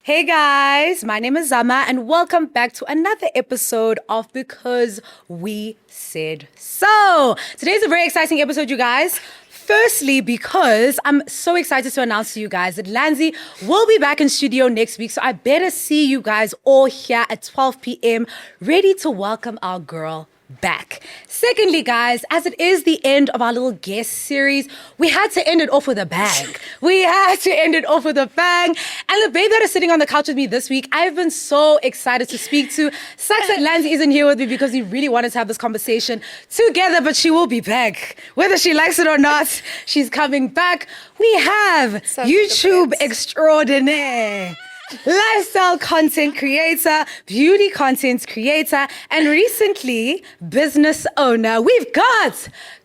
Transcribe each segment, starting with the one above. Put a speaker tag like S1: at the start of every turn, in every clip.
S1: Hey guys, my name is Zama and welcome back to another episode of Because We Said So. Today's a very exciting episode, you guys. Firstly, because I'm so excited to announce to you guys that Lanzi will be back in studio next week. So I better see you guys all here at 12 p.m. ready to welcome our girl back. Secondly, guys, as it is the end of our little guest series, we had to end it off with a bang. And the babe that is sitting on the couch with me this week, I've been so excited to speak to. Sucks that Lanzi isn't here with me because we really wanted to have this conversation together, but she will be back. Whether she likes it or not, she's coming back. We have YouTube extraordinaire, lifestyle content creator, beauty content creator, and recently business owner. We've got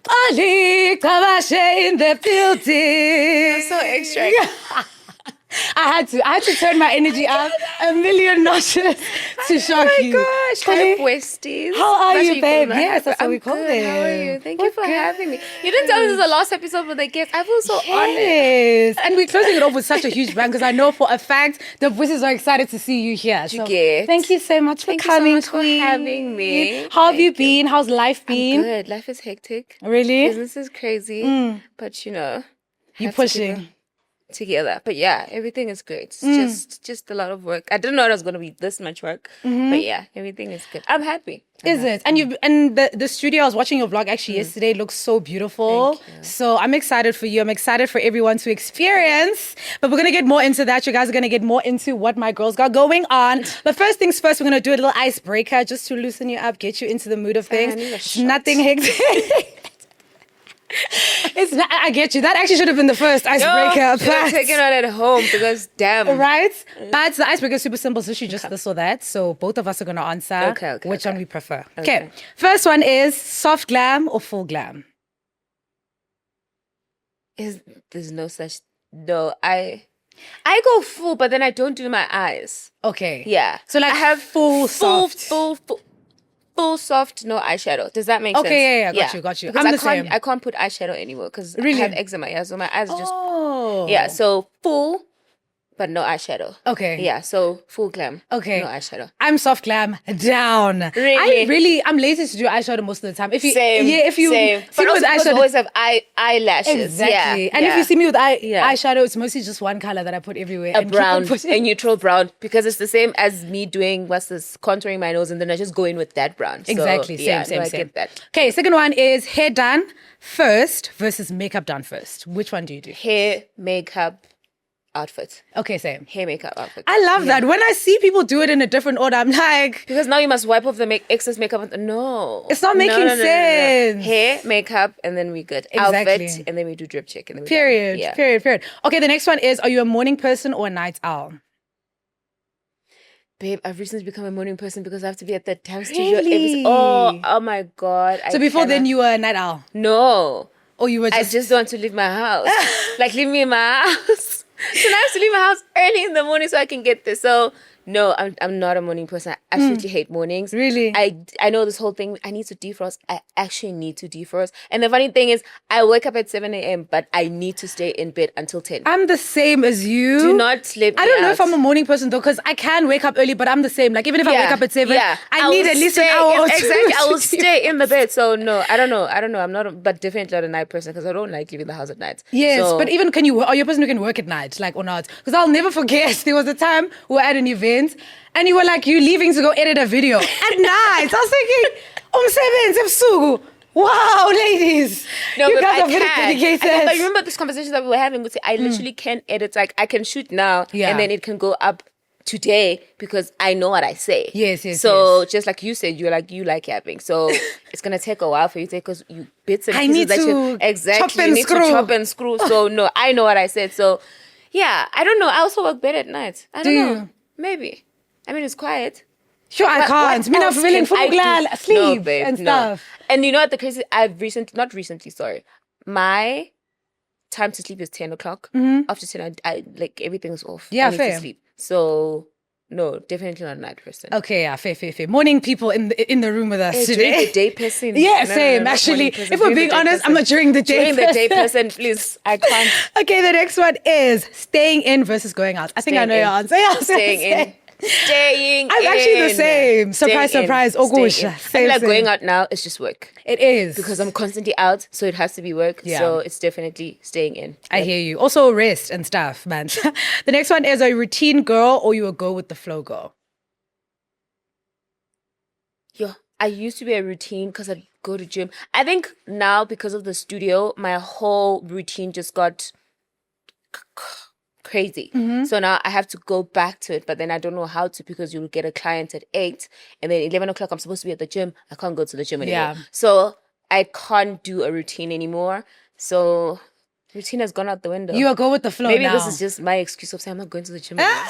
S1: Xoli Gcabashe in the building.
S2: I'm so extra.
S1: I had to turn my energy up a million notches to shock you.
S2: Oh my gosh. Hi, Bwssties.
S1: How are you, babe?
S2: Yes,
S1: Yes, that's what we call it.
S2: How are you? Thank you for having me. You didn't tell me this is the last episode with a guest. I feel so honored.
S1: Yes. And we're closing it off with such a huge bang because I know for a fact the Bwssties are excited to see you here. So thank you so much for coming.
S2: Thank you so much for having me.
S1: How have you been? How's life been?
S2: I'm good. Life is hectic.
S1: Really?
S2: Business is crazy. But
S1: You're
S2: have to
S1: pushing.
S2: keep it together. But yeah, everything is great. It's just a lot of work. I didn't know it was going to be this much work. But yeah, everything is good. I'm happy.
S1: Is it? And the studio, I was watching your vlog actually yesterday, looks so beautiful.
S2: Thank you.
S1: So I'm excited for you. I'm excited for everyone to experience. But we're going to get more into that. You guys are going to get more into what my girls got going on. But first things first, we're going to do a little icebreaker just to loosen you up, get you into the mood of things.
S2: I need a
S1: It's
S2: shot.
S1: nothing hectic. It's not, I get you. That actually should have been the first icebreaker.
S2: Should have taken it at home because damn.
S1: Right? But the icebreaker is super simple. So she just this or that. So both of us are going to answer which one we prefer. Okay. First one is soft glam or full glam?
S2: There's no such. No, I go full, but then I don't do my eyes.
S1: Okay.
S2: Yeah.
S1: So like
S2: I have
S1: full soft.
S2: Full soft, no eyeshadow. Does that make sense?
S1: Okay, yeah. Got you.
S2: Because
S1: I'm the same.
S2: I can't put eyeshadow anymore because
S1: Really?
S2: I have eczema. Yeah, so my eyes are just
S1: Oh.
S2: yeah. So full, but no eyeshadow.
S1: Okay.
S2: Yeah. So full glam.
S1: Okay.
S2: No eyeshadow.
S1: I'm soft glam down.
S2: Really?
S1: I'm lazy to do eyeshadow most of the time. Same.
S2: Same.
S1: See
S2: But
S1: me
S2: also
S1: with
S2: because I
S1: eyeshadow.
S2: always have eyelashes.
S1: Exactly.
S2: Yeah.
S1: And if you see me with
S2: Yeah.
S1: eyeshadow, it's mostly just one color that I put everywhere.
S2: a
S1: and keep on
S2: brown,
S1: putting-
S2: a neutral brown, because it's the same as me doing contouring my nose, and then I just go in with that brown. So,
S1: Exactly.
S2: yeah,
S1: Same.
S2: I get that.
S1: Okay, second one is hair done first versus makeup done first. Which one do you do?
S2: Hair, makeup, outfit.
S1: Okay, same.
S2: Hair, makeup, outfit.
S1: I love that. When I see people do it in a different order, I'm like,
S2: Because now you must wipe off the excess makeup. No.
S1: It's not making
S2: No.
S1: sense.
S2: Hair, makeup, and then we good.
S1: Exactly.
S2: Outfit, and then we do drip check. And then we
S1: period.
S2: Yeah.
S1: Period. Okay, the next one is, are you a morning person or a night owl?
S2: Babe, I've recently become a morning person because I have to be at the dance studio.
S1: Really?
S2: Oh my God.
S1: So before then you were a night owl?
S2: No.
S1: Or you were
S2: I just don't want to leave my house. Like, leave me in my house. So now I have to leave my house early in the morning so I can get there. So, no, I'm not a morning person. I absolutely hate mornings.
S1: Really?
S2: I know this whole thing. I need to defrost. I actually need to defrost. And the funny thing is, I wake up at 7 a.m., but I need to stay in bed until 10.
S1: I'm the same as you.
S2: Do not sleep.
S1: I don't know if I'm a morning person though, because I can wake up early, but I'm the same. Like even if I wake up at 7, I need
S2: will
S1: at least an
S2: stay
S1: hour or two.
S2: Exactly. I will stay in the bed. So no, I don't know. I'm not, but definitely not a night person because I don't like leaving the house at night.
S1: Yes,
S2: So-
S1: but even are you a person who can work at night, like or not? Because I'll never forget, there was a time we were at an event and you were like, you leaving to go edit a video at night. I was thinking, ebusuku. Wow, ladies.
S2: No,
S1: you
S2: but
S1: guys
S2: I
S1: are very
S2: can.
S1: dedicated.
S2: But remember this conversation that we were having? I literally can edit. Like I can shoot now,
S1: Yeah.
S2: and then it can go up today because I know what I say.
S1: Yes.
S2: So just like you said, you like yapping. So it's gonna take a while for you to take because you bits and
S1: I
S2: pieces
S1: need
S2: that
S1: to
S2: you exactly
S1: chop and
S2: you need
S1: screw.
S2: to chop and screw. So no, I know what I said. So yeah, I don't know. I also work better at night. I don't know. Maybe. I mean, it's quiet.
S1: Sure, I can't.
S2: What else can I do?
S1: sleep
S2: No, babe,
S1: and
S2: no.
S1: stuff.
S2: And you know what the crazy? Not recently, sorry. My time to sleep is 10 o'clock. After 10, I like everything is off.
S1: Yeah,
S2: I need
S1: fair.
S2: to sleep. So no, definitely not a night person.
S1: Okay, yeah, fair. Morning people in the room with us
S2: Hey,
S1: today.
S2: during the day person.
S1: Yeah,
S2: No,
S1: same.
S2: not
S1: Actually,
S2: morning person,
S1: if we're
S2: during the
S1: being
S2: day
S1: honest,
S2: person.
S1: I'm a during the day
S2: During the day
S1: person.
S2: person, please. I can't.
S1: Okay, the next one is staying in versus going out. I think I know your answer. Yeah, I was gonna
S2: Staying in.
S1: say.
S2: Staying
S1: I'm
S2: in.
S1: actually the same. Surprise,
S2: Staying in.
S1: surprise. Oh,
S2: Staying
S1: gosh.
S2: in. I
S1: Same,
S2: feel like
S1: same.
S2: going out now is just work.
S1: It is.
S2: Because I'm constantly out, so it has to be work.
S1: Yeah.
S2: So it's definitely staying in.
S1: I hear you. Also rest and stuff, man. The next one is, a routine girl or you a go with the flow girl?
S2: Yo, I used to be a routine because I'd go to gym. I think now because of the studio, my whole routine just got crazy. So now I have to go back to it, but then I don't know how to because you'll get a client at 8 and then 11 o'clock I'm supposed to be at the gym. I can't go to the gym anymore.
S1: Yeah.
S2: So I can't do a routine anymore. So routine has gone out the window.
S1: You a go with the flow
S2: Maybe
S1: now.
S2: this is just my excuse of saying I'm not going to the gym anymore.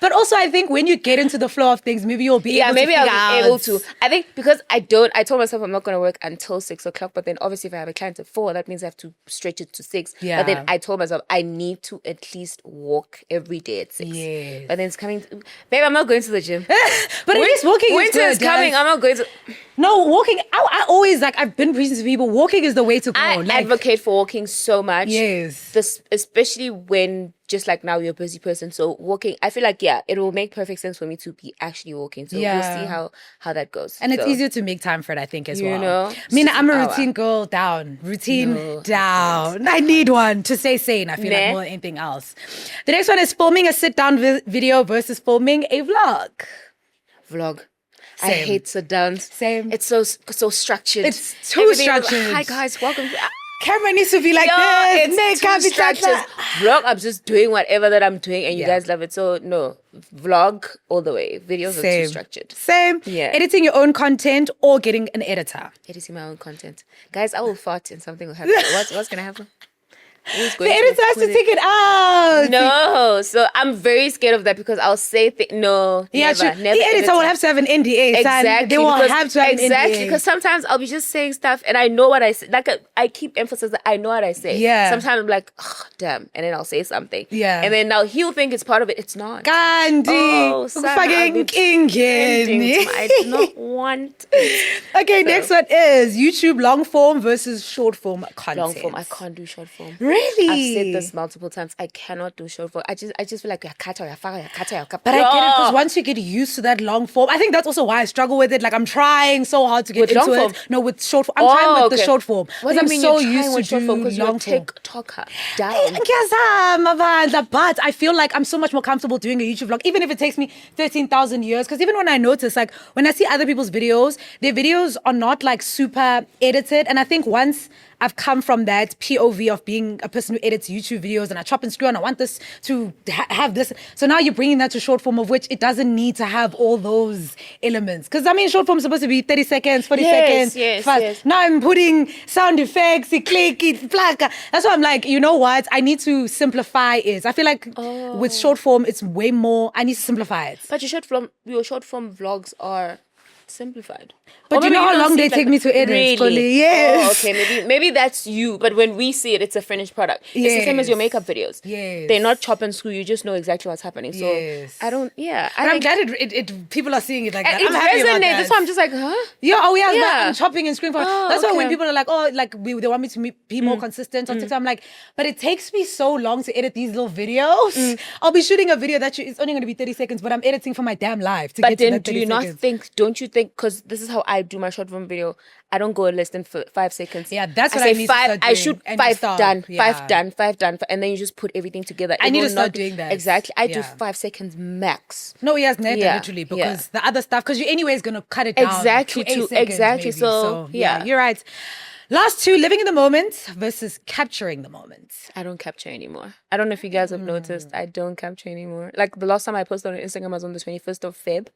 S1: But also, I think when you get into the flow of things, maybe you'll be able to figure
S2: I'll be able
S1: out.
S2: to. I think because I told myself I'm not going to work until 6 o'clock, but then obviously if I have a client at 4, that means I have to stretch it to 6.
S1: Yeah.
S2: But then I told myself I need to at least walk every day at 6.
S1: Yes.
S2: But then it's coming, babe, I'm not going to the gym.
S1: But at least walking is
S2: Winter
S1: good.
S2: is coming,
S1: guys.
S2: I'm not going to.
S1: No, walking. I always I've been preaching to people. Walking is the way to go.
S2: I advocate for walking so much.
S1: Yes.
S2: Especially when, just like now, you're a busy person. So walking, I feel like, it will make perfect sense for me to be actually walking. So we'll see how that goes.
S1: And it's
S2: So,
S1: easier to make time for it, I think, as
S2: you
S1: well.
S2: know,
S1: I mean,
S2: it's
S1: I'm a
S2: an hour.
S1: routine girl down. Routine
S2: No, I
S1: down. I need one to stay sane, I feel like,
S2: Nah.
S1: more than anything else. The next one is filming a sit-down video versus filming a vlog.
S2: Vlog. I
S1: Same.
S2: hate sit downs.
S1: Same.
S2: It's so structured.
S1: It's too
S2: Everything is,
S1: structured.
S2: Hi guys, welcome.
S1: Camera needs to be like
S2: Yo,
S1: this.
S2: it's
S1: Makeup,
S2: too
S1: it's like
S2: structured.
S1: that.
S2: Vlog, I'm just doing whatever that I'm doing, and you
S1: Yeah.
S2: guys love it. So no, vlog all the way. Videos are too structured.
S1: Same.
S2: Yeah.
S1: Editing your own content or getting an editor.
S2: Editing my own content, guys. I will fart and something will happen. What's gonna happen? Who's
S1: The
S2: going
S1: editor has to
S2: put it-
S1: take it out.
S2: No, so I'm very scared of that because I'll say no.
S1: Yeah,
S2: never,
S1: true.
S2: never
S1: The editor will have to have an NDA. son.
S2: Exactly.
S1: They will
S2: because,
S1: have to have an NDA.
S2: because sometimes I'll be just saying stuff and I know what I say. Like I keep emphasis that I know what I say.
S1: Yeah.
S2: Sometimes I'm like, oh, damn, and then I'll say something.
S1: Yeah.
S2: And then now he'll think it's part of it. It's not.
S1: Gandhi.
S2: Oh, son, I've
S1: Fucking
S2: been ending
S1: King.
S2: to I do not want it.
S1: Okay, next one is YouTube long form versus short form content.
S2: Long form. I can't do short form.
S1: Really?
S2: I've said this multiple times. I cannot do short form. I just feel like you're cut or you're far, you're cut or you're cut.
S1: But I get it because once you get used to that long form, I think that's also why I struggle with it. Like I'm trying so hard to get
S2: With
S1: into
S2: long
S1: it.
S2: form?
S1: No, with short form. I'm trying with the short form.
S2: What
S1: I'm
S2: do you mean
S1: so
S2: you're
S1: used
S2: trying
S1: to
S2: with short form
S1: do
S2: because you're a
S1: long form.
S2: TikToker down?
S1: But I feel like I'm so much more comfortable doing a YouTube vlog, even if it takes me 13,000 years. Because even when I notice, like when I see other people's videos, their videos are not like super edited. And I think once I've come from that POV of being a person who edits YouTube videos and I chop and screw and I want this to have this. So now you're bringing that to short form, of which it doesn't need to have all those elements. Because I mean, short form is supposed to be 30 seconds, 40 seconds. Fast.
S2: Yes.
S1: Now I'm putting sound effects, click, plaka. That's why I'm like, you know what? I need to simplify it. I feel like with short form, it's way more, I need to simplify it.
S2: But your short form vlogs are simplified.
S1: But
S2: Or
S1: you know
S2: maybe
S1: how
S2: don't
S1: long
S2: see
S1: they
S2: it
S1: take me to edit?
S2: Really?
S1: Xoli? Yes.
S2: Oh, okay, maybe that's you. But when we see it, it's a finished product. It's the same as your
S1: Yes.
S2: makeup videos.
S1: Yes.
S2: They're not chop and screw. You just know exactly what's happening. So
S1: Yes.
S2: I don't. Yeah.
S1: But I'm glad it people are seeing it like that.
S2: It
S1: I'm happy about
S2: resonates.
S1: that.
S2: That's why I'm just like, huh?
S1: Yeah,
S2: Yeah.
S1: I'm chopping and screwing for.
S2: Oh,
S1: That's why when
S2: okay.
S1: people are like, they want me to be more consistent on TikTok. I'm like, but it takes me so long to edit these little videos. I'll be shooting a video it's only going to be 30 seconds, but I'm editing for my damn life to
S2: But
S1: get to
S2: then
S1: that
S2: do
S1: 30
S2: you not
S1: seconds.
S2: think, don't you think, because this is how I do my short form video, I don't go less than 5 seconds.
S1: Yeah, that's what
S2: say
S1: I need to
S2: five,
S1: start
S2: I
S1: doing,
S2: shoot
S1: and you
S2: 5
S1: stop.
S2: done,
S1: Yeah.
S2: 5 done, and then you just put everything together.
S1: I
S2: It
S1: need
S2: will
S1: to start
S2: not-
S1: doing that.
S2: Exactly. I do
S1: Yeah.
S2: 5 seconds max.
S1: No, yes,
S2: Yeah,
S1: literally,
S2: yeah.
S1: because the other stuff, because you anyways going to cut it down
S2: Exactly,
S1: to 8
S2: to-
S1: seconds,
S2: exactly,
S1: maybe.
S2: so, yeah.
S1: You're right. Last two, living in the moment versus capturing the moment.
S2: I don't capture anymore. I don't know if you guys have noticed. I don't capture anymore. Like the last time I posted on Instagram was on the 21st of Feb.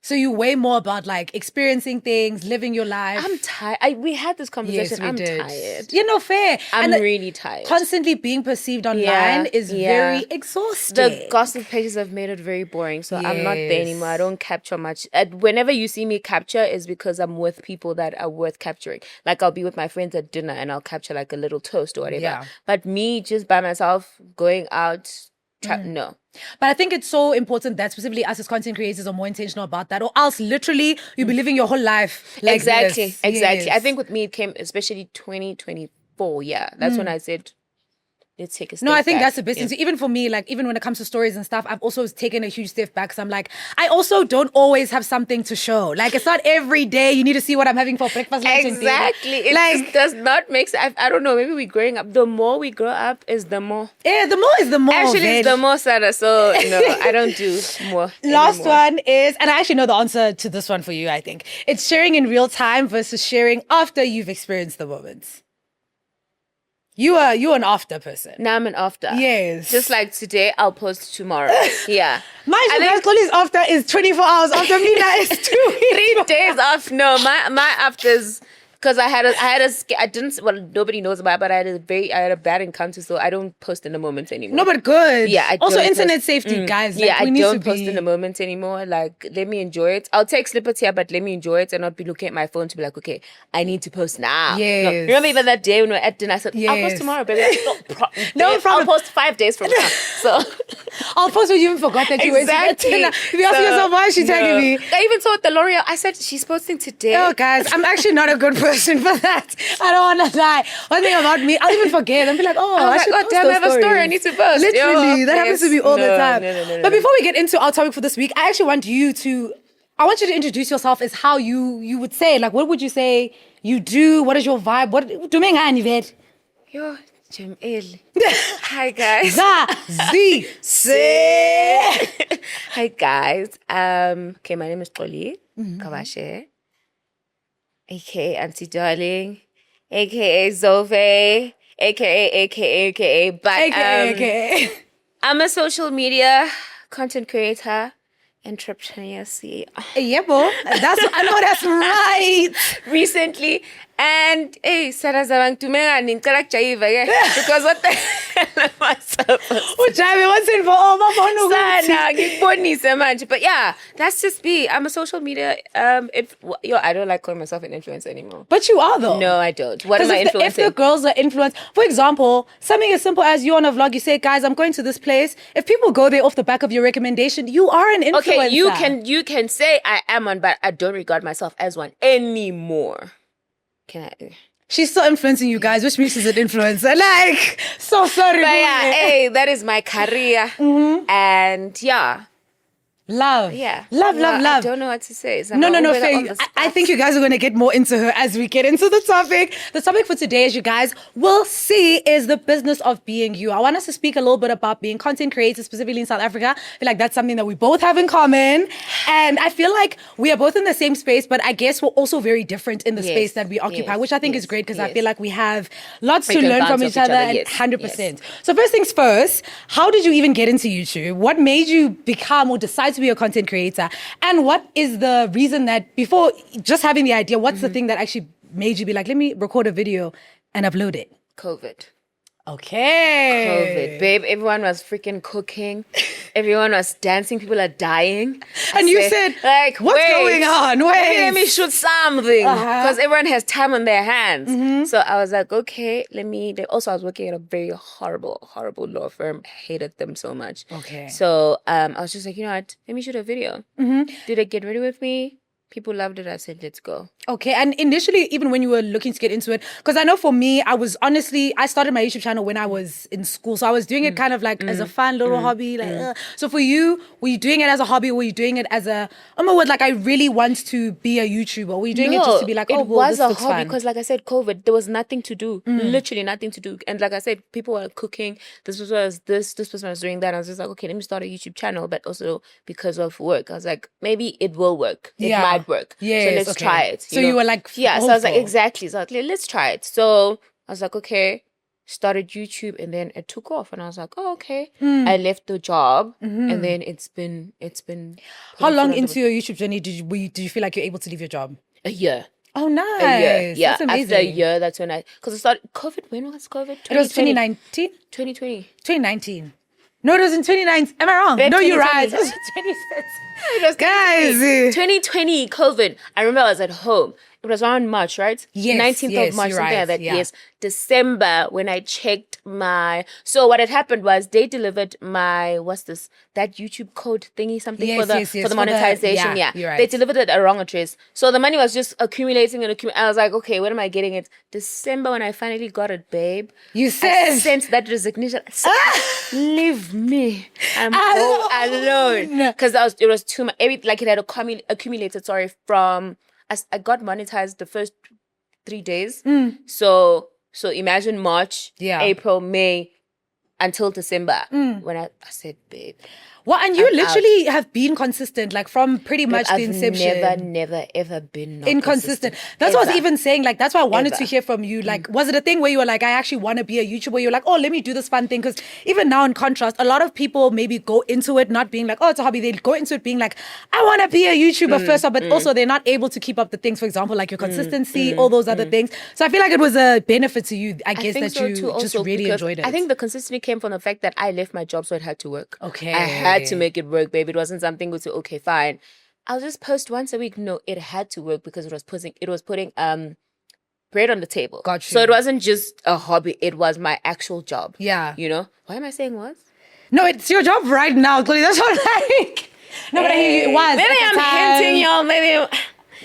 S1: So you way more about like experiencing things, living your life.
S2: I'm tired. We had this conversation.
S1: Yes, we
S2: I'm
S1: did.
S2: tired.
S1: You know, fair.
S2: I'm
S1: And
S2: really tired.
S1: constantly being perceived online
S2: Yeah,
S1: is
S2: yeah.
S1: very exhausting.
S2: The gossip pages have made it very boring, so I'm not there anymore. I don't capture much. Whenever you see me capture is because I'm with people that are worth capturing. Like I'll be with my friends at dinner and I'll capture like a little toast or whatever.
S1: Yeah.
S2: But me just by myself going out, No.
S1: But I think it's so important that specifically us as content creators are more intentional about that, or else literally you'll be living your whole life like
S2: Exactly.
S1: this.
S2: Exactly.
S1: Yes.
S2: I think with me it came especially 2024. Yeah, that's when I said, let's take a step
S1: No, I think
S2: back.
S1: that's the best thing. So even for me, like even when it comes to stories and stuff, I've also taken a huge step back. So I'm like, I also don't always have something to show. Like it's not every day you need to see what I'm having for breakfast, lunch, and dinner.
S2: Exactly. It just does not make sense. I don't know. Maybe we're growing up. The more we grow up, is the more.
S1: Yeah, the more is the more.
S2: Actually, it's the more sadder. So no, I don't do more.
S1: Last
S2: anymore.
S1: one is, and I actually know the answer to this one for you, I think. It's sharing in real time versus sharing after you've experienced the moments. You're an after person.
S2: Now I'm an after.
S1: Yes.
S2: Just like today, I'll post tomorrow. Yeah.
S1: My Xoli's after is 24 hours. After midnight is 2 weeks.
S2: 3 days off. No, my afters. Because I didn't, well, nobody knows about it, but I had a bad encounter, so I don't post in the moment anymore.
S1: No, but good.
S2: Yeah, I
S1: also
S2: don't
S1: internet
S2: post-
S1: safety, guys. Like,
S2: Yeah,
S1: we
S2: I
S1: need
S2: don't
S1: to
S2: post
S1: be...
S2: in the moment anymore. Like, let me enjoy it. I'll take snippets here, but let me enjoy it and not be looking at my phone to be like, okay, I need to post now.
S1: Yes.
S2: No, remember even that day when we were at dinner, I said, I'll
S1: Yes.
S2: post tomorrow, baby.
S1: No problem.
S2: I'll post 5 days from now. So
S1: I'll post when you even forgot that you were at dinner. If you ask yourself, why is she tagging me?
S2: I even saw it the L'Oreal. I said, she's posting today.
S1: Oh, guys, I'm actually not a good person for that. I don't want to lie. One thing about me, I'll even forget. I'll be like, I should post
S2: damn, I
S1: those
S2: have a story I
S1: stories.
S2: need to post.
S1: Literally,
S2: Yo,
S1: that happens to
S2: yes.
S1: me all the
S2: No,
S1: time.
S2: no,
S1: But before we get into our topic for this week, I actually want you to introduce yourself as how you would say, like, what would you say you do? What is your vibe? What do you mean?
S2: Yo, Jamil. Hi, guys.
S1: Z say.
S2: Hi, guys. Okay, my name is Xoli Gcabashe, aka Auntie Darling, aka Zove, aka. But
S1: AKA.
S2: I'm a social media content creator, entrepreneur, CEO.
S1: Yeah, bro. I know that's right.
S2: Recently, and hey, Sarah Zawang Tumega Ninkarak Chaiva, because what the hell am I supposed to
S1: Ujame, once and for all,
S2: Sana, ngikubonise manje. But yeah, that's just me. I'm a social media. I don't like calling myself an influencer anymore.
S1: But you are though.
S2: No, I don't. What am I influencing?
S1: If the girls are influenced, for example, something as simple as you on a vlog, you say, guys, I'm going to this place. If people go there off the back of your recommendation, you are an influencer.
S2: Okay, you can say I am one, but I don't regard myself as one anymore. Can I?
S1: She's still influencing you guys, which means she's an influencer. Like, so sorry.
S2: But yeah, hey, that is my career. And yeah.
S1: Love.
S2: Yeah.
S1: Love.
S2: I don't know what to say.
S1: No, fair. I think you guys are going to get more into her as we get into the topic. The topic for today, as you guys will see, is the business of being you. I want us to speak a little bit about being content creators, specifically in South Africa. I feel like that's something that we both have in common. And I feel like we are both in the same space, but I guess we're also very different in the space that we occupy, which I think is great because I feel like we have lots to learn from each other. And 100%. So first things first, how did you even get into YouTube? What made you become or decide to be a content creator? And what is the reason that before just having the idea, what's the thing that actually made you be like, let me record a video and upload it?
S2: COVID.
S1: Okay.
S2: COVID, babe. Everyone was freaking cooking. Everyone was dancing. People are dying.
S1: And you said, like, what's going on?
S2: Let me shoot something. Because everyone has time on their hands. So I was like, okay, also, I was working at a very horrible law firm. I hated them so much.
S1: Okay.
S2: So I was just like, you know what? Let me shoot a video. Did it get ready with me? People loved it. I said, let's go.
S1: Okay. And initially, even when you were looking to get into it, because I know for me, I started my YouTube channel when I was in school. So I was doing it kind of like as a fun little hobby. So for you, were you doing it as a hobby or were you doing it as I really want to be a YouTuber? Were you doing it just to be like,
S2: it was
S1: this
S2: a
S1: looks
S2: hobby
S1: fun?
S2: because like I said, COVID, there was nothing to do. Literally nothing to do. And like I said, people were cooking. This person was doing that. I was just like, okay, let me start a YouTube channel. But also because of work, I was like, maybe it will work. It might work.
S1: Yes,
S2: so let's try it.
S1: So you were like,
S2: yeah. So I was like, exactly. So I was like, let's try it. So I was like, okay. Started YouTube and then it took off and I was like, oh, okay. I left the job and then it's been.
S1: How long into your YouTube journey did you feel like you're able to leave your job?
S2: A year.
S1: Oh, nice.
S2: A year. Yeah.
S1: That's amazing.
S2: After a year, that's when because it started. COVID. When was COVID?
S1: It was 2019.
S2: 2020.
S1: 2019. No, it was in 2019. Am I wrong?
S2: Babe,
S1: no, you're right.
S2: 2020.
S1: Guys.
S2: 2020 COVID. I remember I was at home it was around March, right?
S1: Yes,
S2: 19th
S1: yes,
S2: of March,
S1: you're
S2: something
S1: right,
S2: like that.
S1: yeah.
S2: Yes. December, when I checked so what had happened was they delivered that YouTube code thingy, something
S1: Yes,
S2: for the
S1: yes,
S2: for
S1: yes,
S2: the monetization.
S1: yeah, you're right.
S2: They delivered it at a wrong address. So the money was just accumulating and accumulating. I was like, okay, when am I getting it? December, when I finally got it, babe.
S1: You
S2: I
S1: said,
S2: sent that resignation. Leave me. I'm all alone. Because it was too much. It had accumulated, from I got monetized the first 3 days. So imagine March, April, May until December when I said, babe.
S1: Well, and you literally have been consistent, like from pretty much the inception.
S2: I've never, ever been not
S1: inconsistent.
S2: consistent.
S1: That's what I was even saying. Like, that's why I wanted to
S2: Ever.
S1: hear from you. Like, was it a thing where you were like, I actually want to be a YouTuber? You're like, oh, let me do this fun thing. Because even now, in contrast, a lot of people maybe go into it not being like, oh, it's a hobby. They go into it being like, I want to be a YouTuber first off, but also they're not able to keep up the things. For example, like your consistency, all those other things. So I feel like it was a benefit to you. I guess
S2: think
S1: that
S2: so
S1: you
S2: too,
S1: just
S2: also,
S1: really
S2: because
S1: enjoyed it.
S2: I think the consistency came from the fact that I left my job, so it had to work.
S1: Okay.
S2: I had to make it work, babe. It wasn't something to okay, fine. I'll just post once a week. No, it had to work because it was putting bread on the table.
S1: Got you.
S2: So it wasn't just a hobby, it was my actual job.
S1: Yeah.
S2: You know? Why am I saying what?
S1: No, it's your job right now, Chloe. That's what like. No, but I hear you. It was.
S2: Maybe
S1: at the
S2: I'm
S1: time.
S2: hinting, y'all. Maybe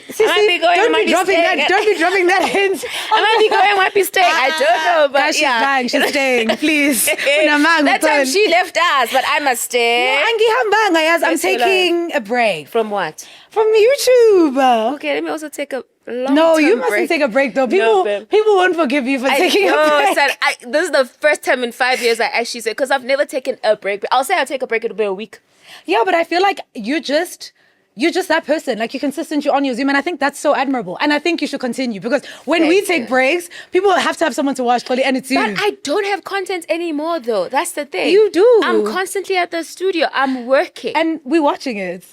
S1: See,
S2: I might be going.
S1: don't
S2: might
S1: be dropping
S2: staying.
S1: that. Don't be dropping that hint.
S2: I might be going. Might be staying. I don't know, but
S1: Guys, she's
S2: yeah.
S1: dying. She's staying. Please.
S2: That time she left us, but I must stay.
S1: I'm taking a break
S2: From what?
S1: from YouTube.
S2: Okay, let me also take a long
S1: No, you mustn't
S2: break.
S1: take a break though.
S2: No,
S1: People won't forgive you for taking a break.
S2: Son, this is the first time in 5 years I actually said, because I've never taken a break. I'll say I'll take a break, it'll be a week.
S1: Yeah, but I feel like you're just that person. Like, you're consistent, you're on your Zoom, and I think that's so admirable. And I think you should continue, because when we take breaks, people have to have someone to watch, Chloe, and it's you.
S2: But I don't have content anymore, though. That's the thing.
S1: You do.
S2: I'm constantly at the studio. I'm working.
S1: And we're watching it.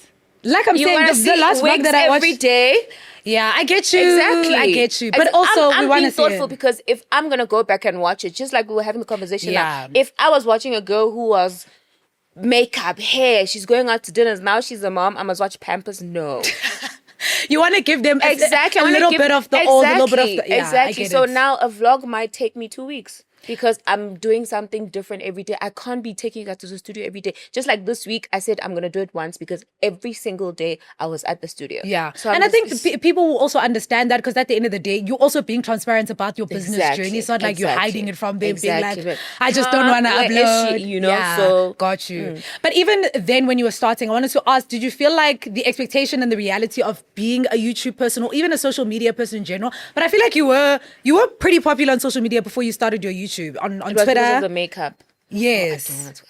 S1: Like I'm
S2: you
S1: saying,
S2: wanna
S1: the last vlog
S2: wigs
S1: that I watched
S2: every day.
S1: Yeah, I get you.
S2: Exactly.
S1: I get you. But also,
S2: I'm
S1: we want to
S2: being
S1: see
S2: thoughtful
S1: it.
S2: because if I'm going to go back and watch it, just like we were having the conversation
S1: Yeah.
S2: now, if I was watching a girl who was makeup, hair, she's going out to dinners, now she's a mom, I must watch Pampers? No.
S1: You want to give them a
S2: I wanna
S1: little
S2: give-
S1: bit of the old, a little bit of the... Yeah,
S2: exactly.
S1: I get
S2: So
S1: it.
S2: now a vlog might take me 2 weeks. Because I'm doing something different every day. I can't be taking you guys to the studio every day. Just like this week, I said I'm going to do it once because every single day I was at the studio.
S1: Yeah.
S2: So
S1: and I think people will also understand that, because at the end of the day, you're also being transparent about your business journey. It's not like you're hiding it from them, being like, I just don't want to
S2: Where is
S1: upload.
S2: she? You know,
S1: Yeah,
S2: so...
S1: got you. But even then, when you were starting, I wanted to ask, did you feel like the expectation and the reality of being a YouTube person, or even a social media person in general? But I feel like you were pretty popular on social media before you started your YouTube, on Twitter.
S2: Because of the makeup.
S1: Yes.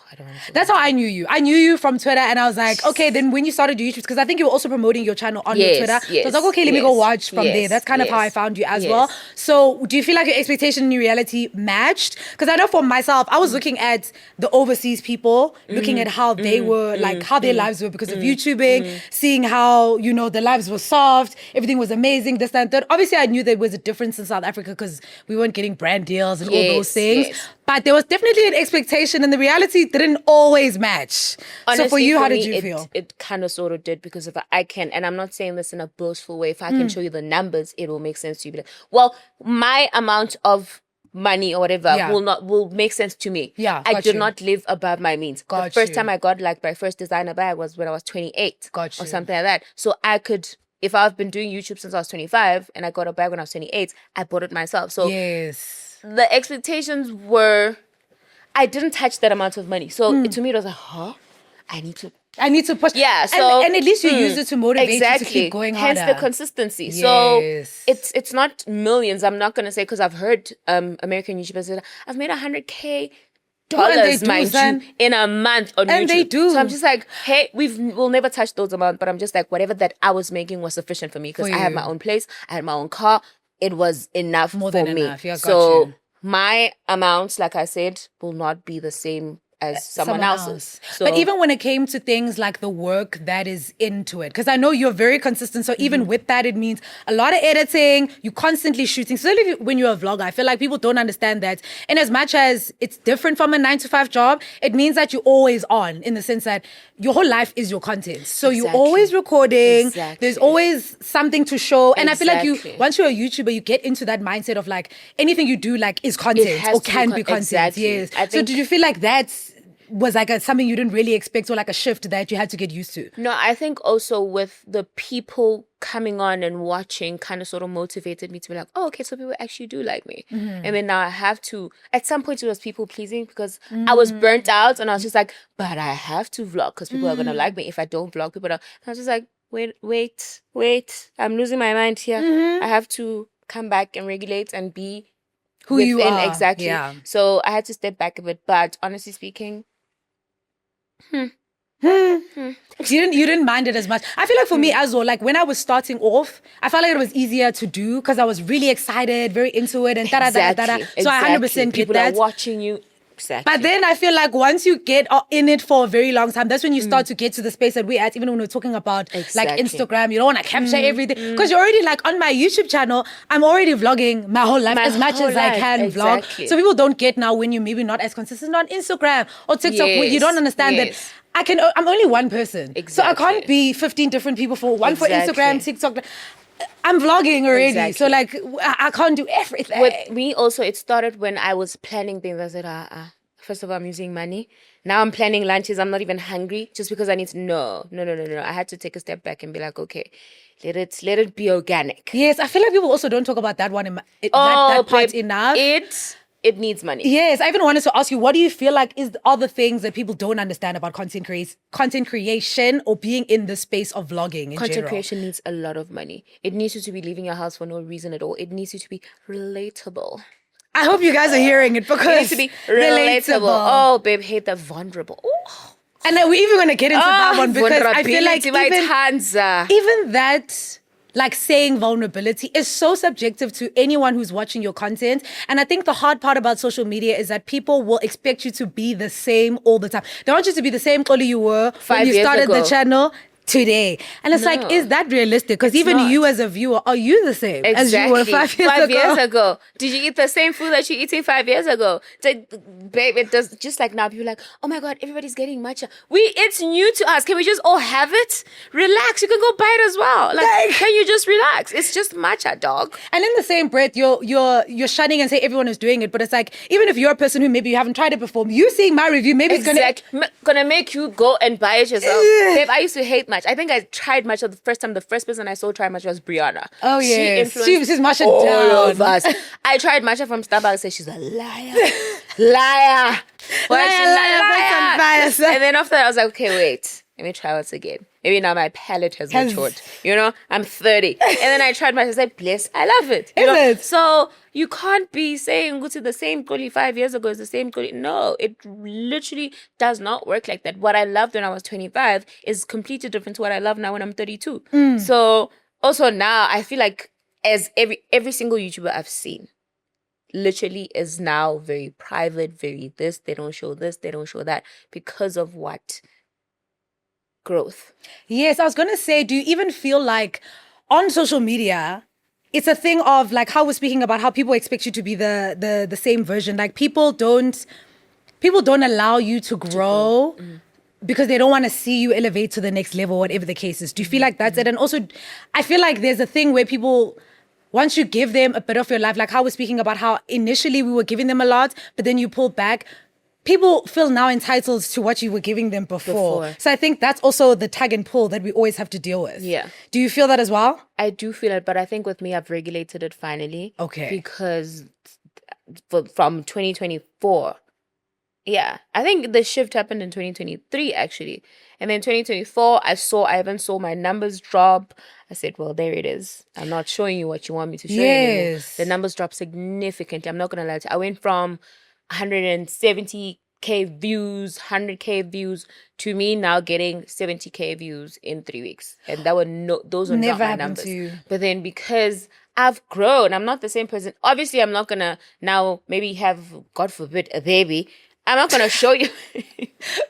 S2: I don't want to.
S1: That's how I knew you. I knew you from Twitter, and I was like, okay, then when you started your YouTube, because I think you were also promoting your channel on your Twitter. So I was like, okay, let me go watch from there. That's kind of how I found you as well. So do you feel like your expectation and your reality matched? Because I know for myself, I was looking at the overseas people, looking at how they were, like how their lives were because of YouTubing, seeing how, their lives were soft, everything was amazing, this, that, and third. Obviously, I knew there was a difference in South Africa because we weren't getting brand deals and all those things. But there was definitely an expectation, and the reality didn't always match.
S2: Honestly,
S1: so for you, how did you feel?
S2: It kind of sort of did, because if I can, and I'm not saying this in a boastful way, if I can show you the numbers, it will make sense to you. Well, my amount of money or whatever will make sense to me.
S1: Yeah,
S2: I did not live above my means. The first time I got like my first designer bag was when I was 28 or something like that. So I could... If I've been doing YouTube since I was 25 and I got a bag when I was 28, I bought it myself. So the expectations were, I didn't touch that amount of money. So to me, it was like, I need to push. Yeah. So
S1: and at least you used it to motivate you to keep going harder.
S2: Hence the consistency. So it's not millions. I'm not gonna say, because I've heard American YouTubers say, I've made $100K mind you, in a month on YouTube.
S1: And they do.
S2: So I'm just like, hey, we'll never touch those amounts, but I'm just like, whatever that I was making was sufficient for me, because I had my own place, I had my own car. It was enough
S1: More
S2: for
S1: than
S2: me.
S1: enough. Yeah, got
S2: so
S1: you.
S2: my amounts, like I said, will not be the same as someone else's. So,
S1: but even when it came to things like the work that is into it, because I know you're very consistent. So even with that, it means a lot of editing, you constantly shooting. So when you're a vlogger, I feel like people don't understand that. And as much as it's different from a 9-to-5 job, it means that you're always on, in the sense that your whole life is your content. So you're always recording. There's always something to show. And I feel like once you're a YouTuber, you get into that mindset of like anything you do like is content or can be content. Yes. So did you feel like was like something you didn't really expect, or like a shift that you had to get used to?
S2: No, I think also with the people coming on and watching kind of sort of motivated me to be like, oh, okay, so people actually do like me. And then now I have to, at some point it was people pleasing because I was burnt out and I was just like, but I have to vlog because people are going to like me. If I don't vlog, people don't. And I was just like, wait, I'm losing my mind here. I have to come back and regulate and be
S1: who you are.
S2: Exactly. Yeah. So I had to step back a bit, but honestly speaking,
S1: You didn't mind it as much. I feel like for me as well, like when I was starting off, I felt like it was easier to do because I was really excited, very into it, and da-da-da-da-da. So I 100% get
S2: people
S1: that.
S2: Are watching you. Exactly.
S1: But then I feel like once you get in it for a very long time, that's when you start to get to the space that we're at. Even when we're talking about like Instagram, you don't want to capture everything because you're already like on my YouTube channel. I'm already vlogging my whole life as much as I can vlog. So people don't get now when you're maybe not as consistent on Instagram or TikTok. Where you don't understand that I'm only one person. So I can't be 15 different people for one for Instagram, TikTok. I'm vlogging already, so like I can't do everything.
S2: With me also, it started when I was planning things. I said, first of all, I'm using money. Now I'm planning lunches. I'm not even hungry just because I need to. No. I had to take a step back and be like, okay, let it be organic.
S1: Yes, I feel like people also don't talk about that one. That part enough.
S2: It needs money.
S1: Yes, I even wanted to ask you, what do you feel like is all the things that people don't understand about content creation or being in the space of vlogging in
S2: Content
S1: general?
S2: creation needs a lot of money. It needs you to be leaving your house for no reason at all. It needs you to be relatable.
S1: I hope you guys are hearing it because
S2: it needs to be relatable. Oh, babe, hate the vulnerable. Ooh.
S1: And then we're even going to get into that one because I feel like even that... like saying vulnerability is so subjective to anyone who's watching your content. And I think the hard part about social media is that people will expect you to be the same all the time. They want you to be the same Xoli you were when you started the channel today. And it's like, is that realistic? Because even you as a viewer, are you the same as you were 5 years ago?
S2: Did you eat the same food that you're eating 5 years ago? Babe, it does. Just like now, people are like, oh my God, everybody's getting matcha. It's new to us. Can we just all have it? Relax. You can go buy it as well. Like, can you just relax? It's just matcha, dog.
S1: And in the same breath, you're shunning and say everyone is doing it. But it's like, even if you're a person who maybe you haven't tried it before, you seeing my review, maybe it's
S2: gonna make you go and buy it yourself. Babe, I used to hate matcha. I think I tried matcha the first time. The first person I saw try matcha was Brianna.
S1: Oh yeah, she's matcha
S2: all of us. I tried matcha from Starbucks. Said she's a liar. Liar. And then after that, I was like, okay, wait. Let me try once again. Maybe now my palate has matured. You know, I'm 30. And then I tried matcha. I said, bless, I love it. You know? So you can't be saying, go to the same Xoli 5 years ago is the same Xoli. No, it literally does not work like that. What I loved when I was 25 is completely different to what I love now when I'm 32. So also now I feel like as every single YouTuber I've seen literally is now very private, very this, they don't show this, they don't show that because of what? Growth.
S1: Yes, I was going to say, do you even feel like on social media, it's a thing of like how we're speaking about how people expect you to be the same version. Like people don't allow you to grow because they don't want to see you elevate to the next level, whatever the case is. Do you feel like that's it? And also, I feel like there's a thing where people, once you give them a bit of your life, like how we're speaking about how initially we were giving them a lot, but then you pull back. People feel now entitled to what you were giving them before. So I think that's also the tug and pull that we always have to deal with.
S2: Yeah.
S1: Do you feel that as well?
S2: I do feel it, but I think with me, I've regulated it finally.
S1: Okay.
S2: Because from 2024, yeah, I think the shift happened in 2023 actually. And then 2024, I even saw my numbers drop. I said, well, there it is. I'm not showing you what you want me to show you anymore. The numbers dropped significantly. I'm not going to lie to you. I went from 170K views, 100K views to me now getting 70K views in 3 weeks. And those were
S1: never
S2: not my numbers. To you. But then because I've grown, I'm not the same person. Obviously, I'm not going to now maybe have, God forbid, a baby. I'm not gonna show you.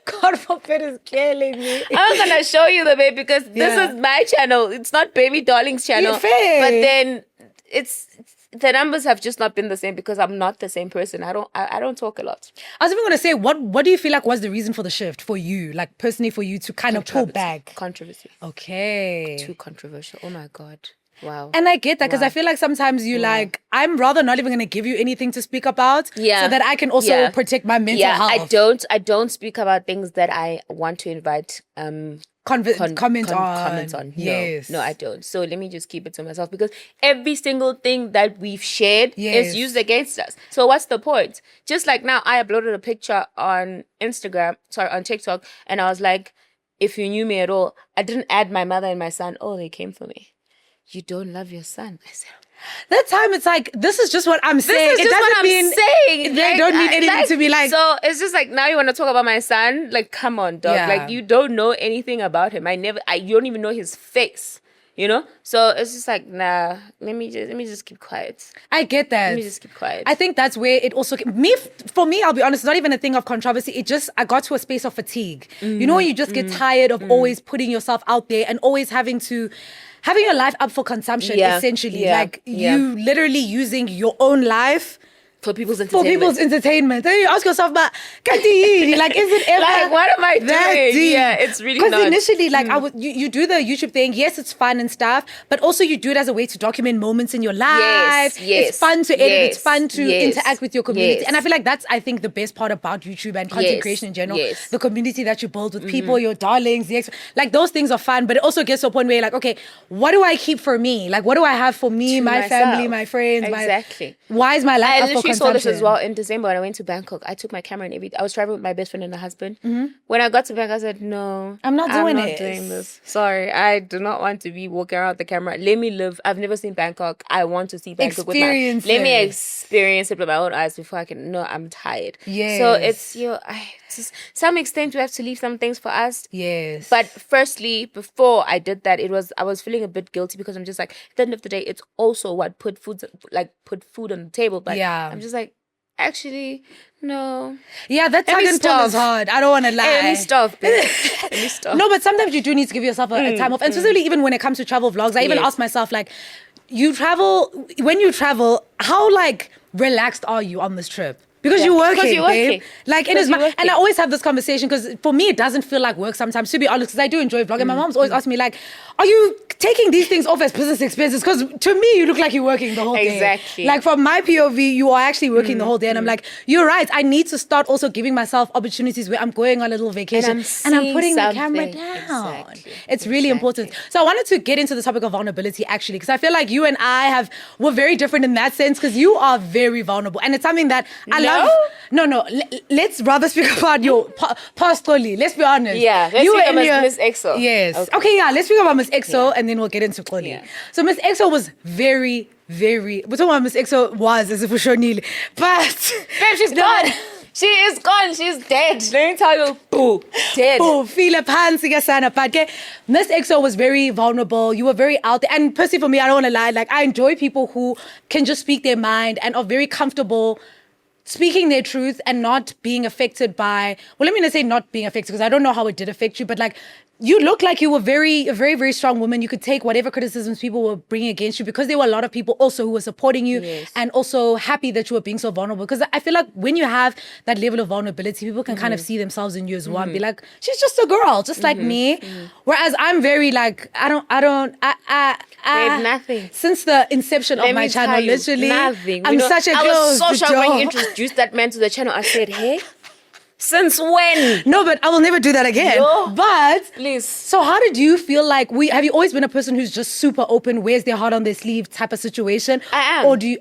S1: God forbid is killing me.
S2: I'm not gonna show you the baby because this
S1: Yeah.
S2: is my channel. It's not Baby Darling's channel.
S1: fair.
S2: But then it's the numbers have just not been the same because I'm not the same person. I don't talk a lot.
S1: I was even going to say, what do you feel like was the reason for the shift for you, like personally for you to kind of pull back?
S2: Controversy.
S1: Okay.
S2: Too controversial. Oh my God. Wow.
S1: And I get that because I feel like sometimes you like, I'm rather not even going to give you anything to speak about so that I can also protect my mental health.
S2: I don't speak about things that I want to invite
S1: comment on.
S2: No,
S1: Yes.
S2: no, I don't. So let me just keep it to myself because every single thing that we've shared is used against us. So what's the point? Just like now, I uploaded a picture on on TikTok, and I was like, if you knew me at all, I didn't add my mother and my son. Oh, they came for me. You don't love your son. I said,
S1: that time it's like, this is just what I'm saying.
S2: This is just what I'm saying.
S1: They don't need anything to be like.
S2: So it's just like, now you want to talk about my son? Like, come on, dog.
S1: Yeah.
S2: Like, you don't know anything about him. You don't even know his face. You know? So it's just like, nah, let me just keep quiet.
S1: I get that.
S2: Let me just keep quiet.
S1: I think that's where it also for me, I'll be honest, it's not even a thing of controversy. I got to a space of fatigue. You know, when you just get tired of always putting yourself out there and always having your life up for consumption, essentially. You literally using your own life
S2: for people's entertainment.
S1: Then you ask yourself, but like, is it ever
S2: like, what am I doing?
S1: deep?
S2: Yeah, it's really not.
S1: Because initially, like, you do the YouTube thing. Yes, it's fun and stuff, but also you do it as a way to document moments in your life.
S2: Yes,
S1: it's fun to edit. It's fun to interact with your community.
S2: Yes.
S1: And I feel like that's, I think, the best part about YouTube and content creation in general.
S2: Yes.
S1: The community that you build with people, your darlings, like those things are fun, but it also gets to a point where you're like, okay, what do I keep for me? Like, what do I have for me, my family, my friends?
S2: Exactly.
S1: Why is my life
S2: I
S1: up for
S2: literally
S1: consumption?
S2: saw this as well in December when I went to Bangkok. I took my camera and everything. I was traveling with my best friend and her husband. When I got to Bangkok, I said, no,
S1: I'm not doing
S2: this. Sorry, I do not want to be walking around with the camera. Let me live. I've never seen Bangkok. I want to see Bangkok Let me experience it with my own eyes before I can. No, I'm tired.
S1: Yes.
S2: So it's to some extent we have to leave some things for us.
S1: Yes.
S2: But firstly, before I did that, I was feeling a bit guilty because I'm just like, at the end of the day, it's also what put food on the table. But I'm just like, actually, no.
S1: Yeah, that tug and pull is hard. I don't want to lie.
S2: Hey, let me stop. Let me stop.
S1: No, but sometimes you do need to give yourself a time off. And especially even when it comes to travel vlogs, I even ask myself, like, when you travel, how like relaxed are you on this trip? Because you're working, babe. Like, and I always have this conversation because for me, it doesn't feel like work sometimes, to be honest, because I do enjoy vlogging. My mom's always asked me, like, are you taking these things off as business expenses? Because to me, you look like you're working the whole day.
S2: Exactly.
S1: Like, from my POV, you are actually working the whole day. And I'm like, you're right. I need to start also giving myself opportunities where I'm going on a little vacation and I'm putting the camera down.
S2: Exactly.
S1: It's really important. So I wanted to get into the topic of vulnerability, actually, because I feel like you and I were very different in that sense, because you are very vulnerable. And it's something that I love. No. Let's rather speak about your past Xoli. Let's be honest.
S2: Yeah, let's speak about Miss Exo.
S1: Yes. Okay, yeah, let's speak about Miss Exo and then we'll get into Xoli. Yeah. So Miss Exo was very, we're talking about Miss Exo was as if we sure nearly. But
S2: babe, she's gone. She is gone. She's dead. Let me tell you, boo, dead.
S1: Boo, feel a pansiga sana. But Miss Exo was very vulnerable. You were very out there. And personally for me, I don't want to lie. Like, I enjoy people who can just speak their mind and are very comfortable speaking their truth and not being affected by, well, let me not say not being affected because I don't know how it did affect you, but like, you look like you were a very, very strong woman. You could take whatever criticisms people were bringing against you, because there were a lot of people also who were supporting you and also happy that you were being so vulnerable. Because I feel like when you have that level of vulnerability, people can kind of see themselves in you as well and be like, she's just a girl, just like me. Whereas I'm very like,
S2: Babe, nothing.
S1: Since the inception of my channel, literally,
S2: nothing.
S1: I'm such a girl.
S2: I was so shocked when you introduced that man to the channel. I said, hey, since when?
S1: No, but I will never do that again.
S2: No.
S1: But
S2: please.
S1: So how did you feel like have you always been a person who's just super open, wears their heart on their sleeve type of situation?
S2: I am.
S1: Or you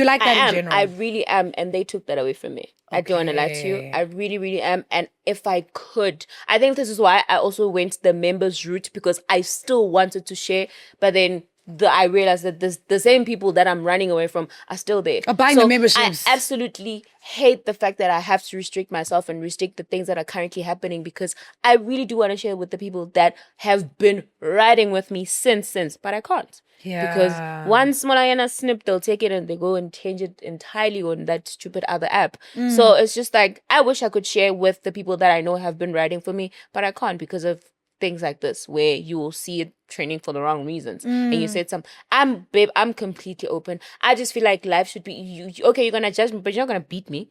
S1: like that in general?
S2: I really am, and they took that away from me. Okay. I don't want to lie to you. I really, really am. And if I could, I think this is why I also went the members route, because I still wanted to share, but then I realized that the same people that I'm running away from are still there.
S1: Are buying the memberships.
S2: I absolutely hate the fact that I have to restrict myself and restrict the things that are currently happening, because I really do want to share with the people that have been riding with me since, but I can't.
S1: Yeah.
S2: Because once Molayana snip, they'll take it and they go and change it entirely on that stupid other app. So it's just like, I wish I could share with the people that I know have been riding for me, but I can't because of things like this, where you will see it training for the wrong reasons. And you said I'm completely open. I just feel like life should be, okay, you're going to judge me, but you're not going to beat me.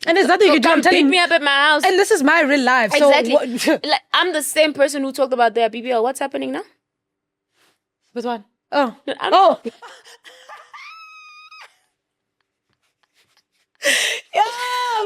S1: And there's nothing you can do. I'm telling
S2: beat me up at my house.
S1: And this is my real life.
S2: Exactly.
S1: So
S2: like, I'm the same person who talked about their BBL. What's happening now?
S1: Which one? Oh.
S2: No,
S1: oh. Yeah,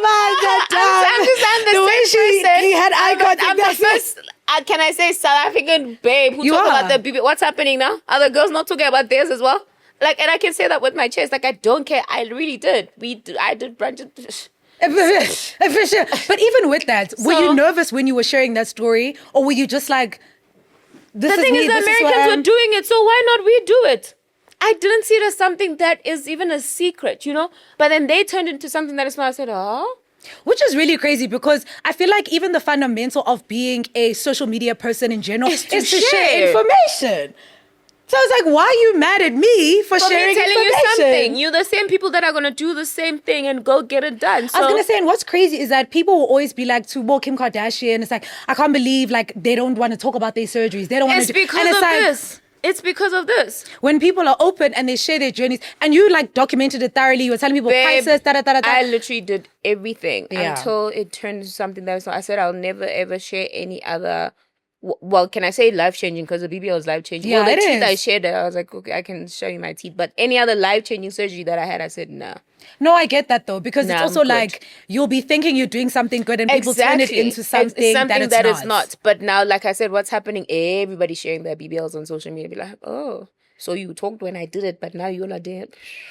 S1: man,
S2: I'm the same person.
S1: He had eye contact.
S2: I'm the first, can I say, South African babe who talk about the BBL. What's happening now? Are the girls not talking about theirs as well? Like, and I can say that with my chest. Like, I don't care. I really did. I did brunch.
S1: But even with that, were you nervous when you were sharing that story, or were you just like,
S2: the thing is, the Americans were doing it, so why not we do it? I didn't see it as something that is even a secret, you know? But then they turned into something that is not. I said, oh.
S1: Which is really crazy, because I feel like even the fundamental of being a social media person in general is to share information. So I was like, why are you mad at me for sharing information?
S2: telling you something. You're the same people that are going to do the same thing and go get it done. So,
S1: I was going to say, and what's crazy is that people will always be like, to Kim Kardashian, it's like, I can't believe, like, they don't want to talk about their surgeries. They don't want to do...
S2: It's because of this.
S1: When people are open and they share their journeys, and you like documented it thoroughly, you were telling people prices,
S2: I literally did everything until it turned into something that was not. I said I'll never ever share any other. Well, can I say life-changing? Because the BBL was life-changing.
S1: Yeah,
S2: well, the
S1: it
S2: teeth
S1: is.
S2: I shared it. I was like, okay, I can show you my teeth. But any other life-changing surgery that I had, I said, nah.
S1: No, I get that though, because it's also like you'll be thinking you're doing something good and people turn it into something that
S2: is not. But now, like I said, what's happening? Everybody's sharing their BBLs on social media. Be like, oh, so you talked when I did it, but now you're not dead.